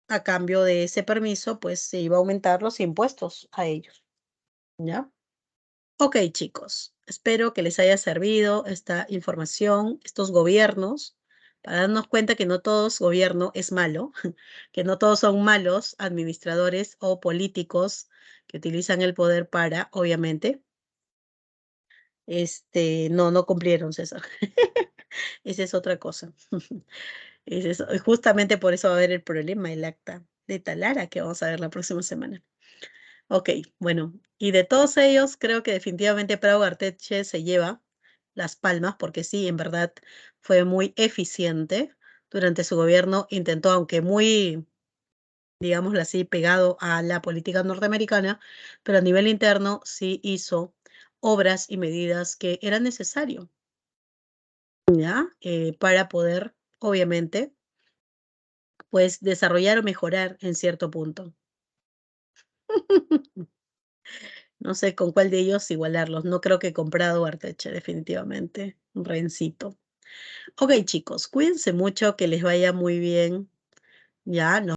S1: a cambio de ese permiso, pues se iba a aumentar los impuestos a ellos. ¿Ya? Ok, chicos, espero que les haya servido esta información, estos gobiernos, para darnos cuenta que no todo gobierno es malo, que no todos son malos administradores o políticos que utilizan el poder para, obviamente, no cumplieron, César. Esa es otra cosa. Justamente por eso va a haber el problema, el acta de Talara, que vamos a ver la próxima semana. Ok, bueno, y de todos ellos, creo que definitivamente Prado Garteche se lleva las palmas, porque sí, en verdad fue muy eficiente durante su gobierno. Intentó, aunque muy, digámoslo así, pegado a la política norteamericana, pero a nivel interno sí hizo obras y medidas que eran necesarias, ¿ya? Para poder, obviamente, pues desarrollar o mejorar en cierto punto. No sé con cuál de ellos igualarlos. No creo que con Prado o Arteche, definitivamente. Un rencito. Ok, chicos, cuídense mucho, que les vaya muy bien. Ya, nos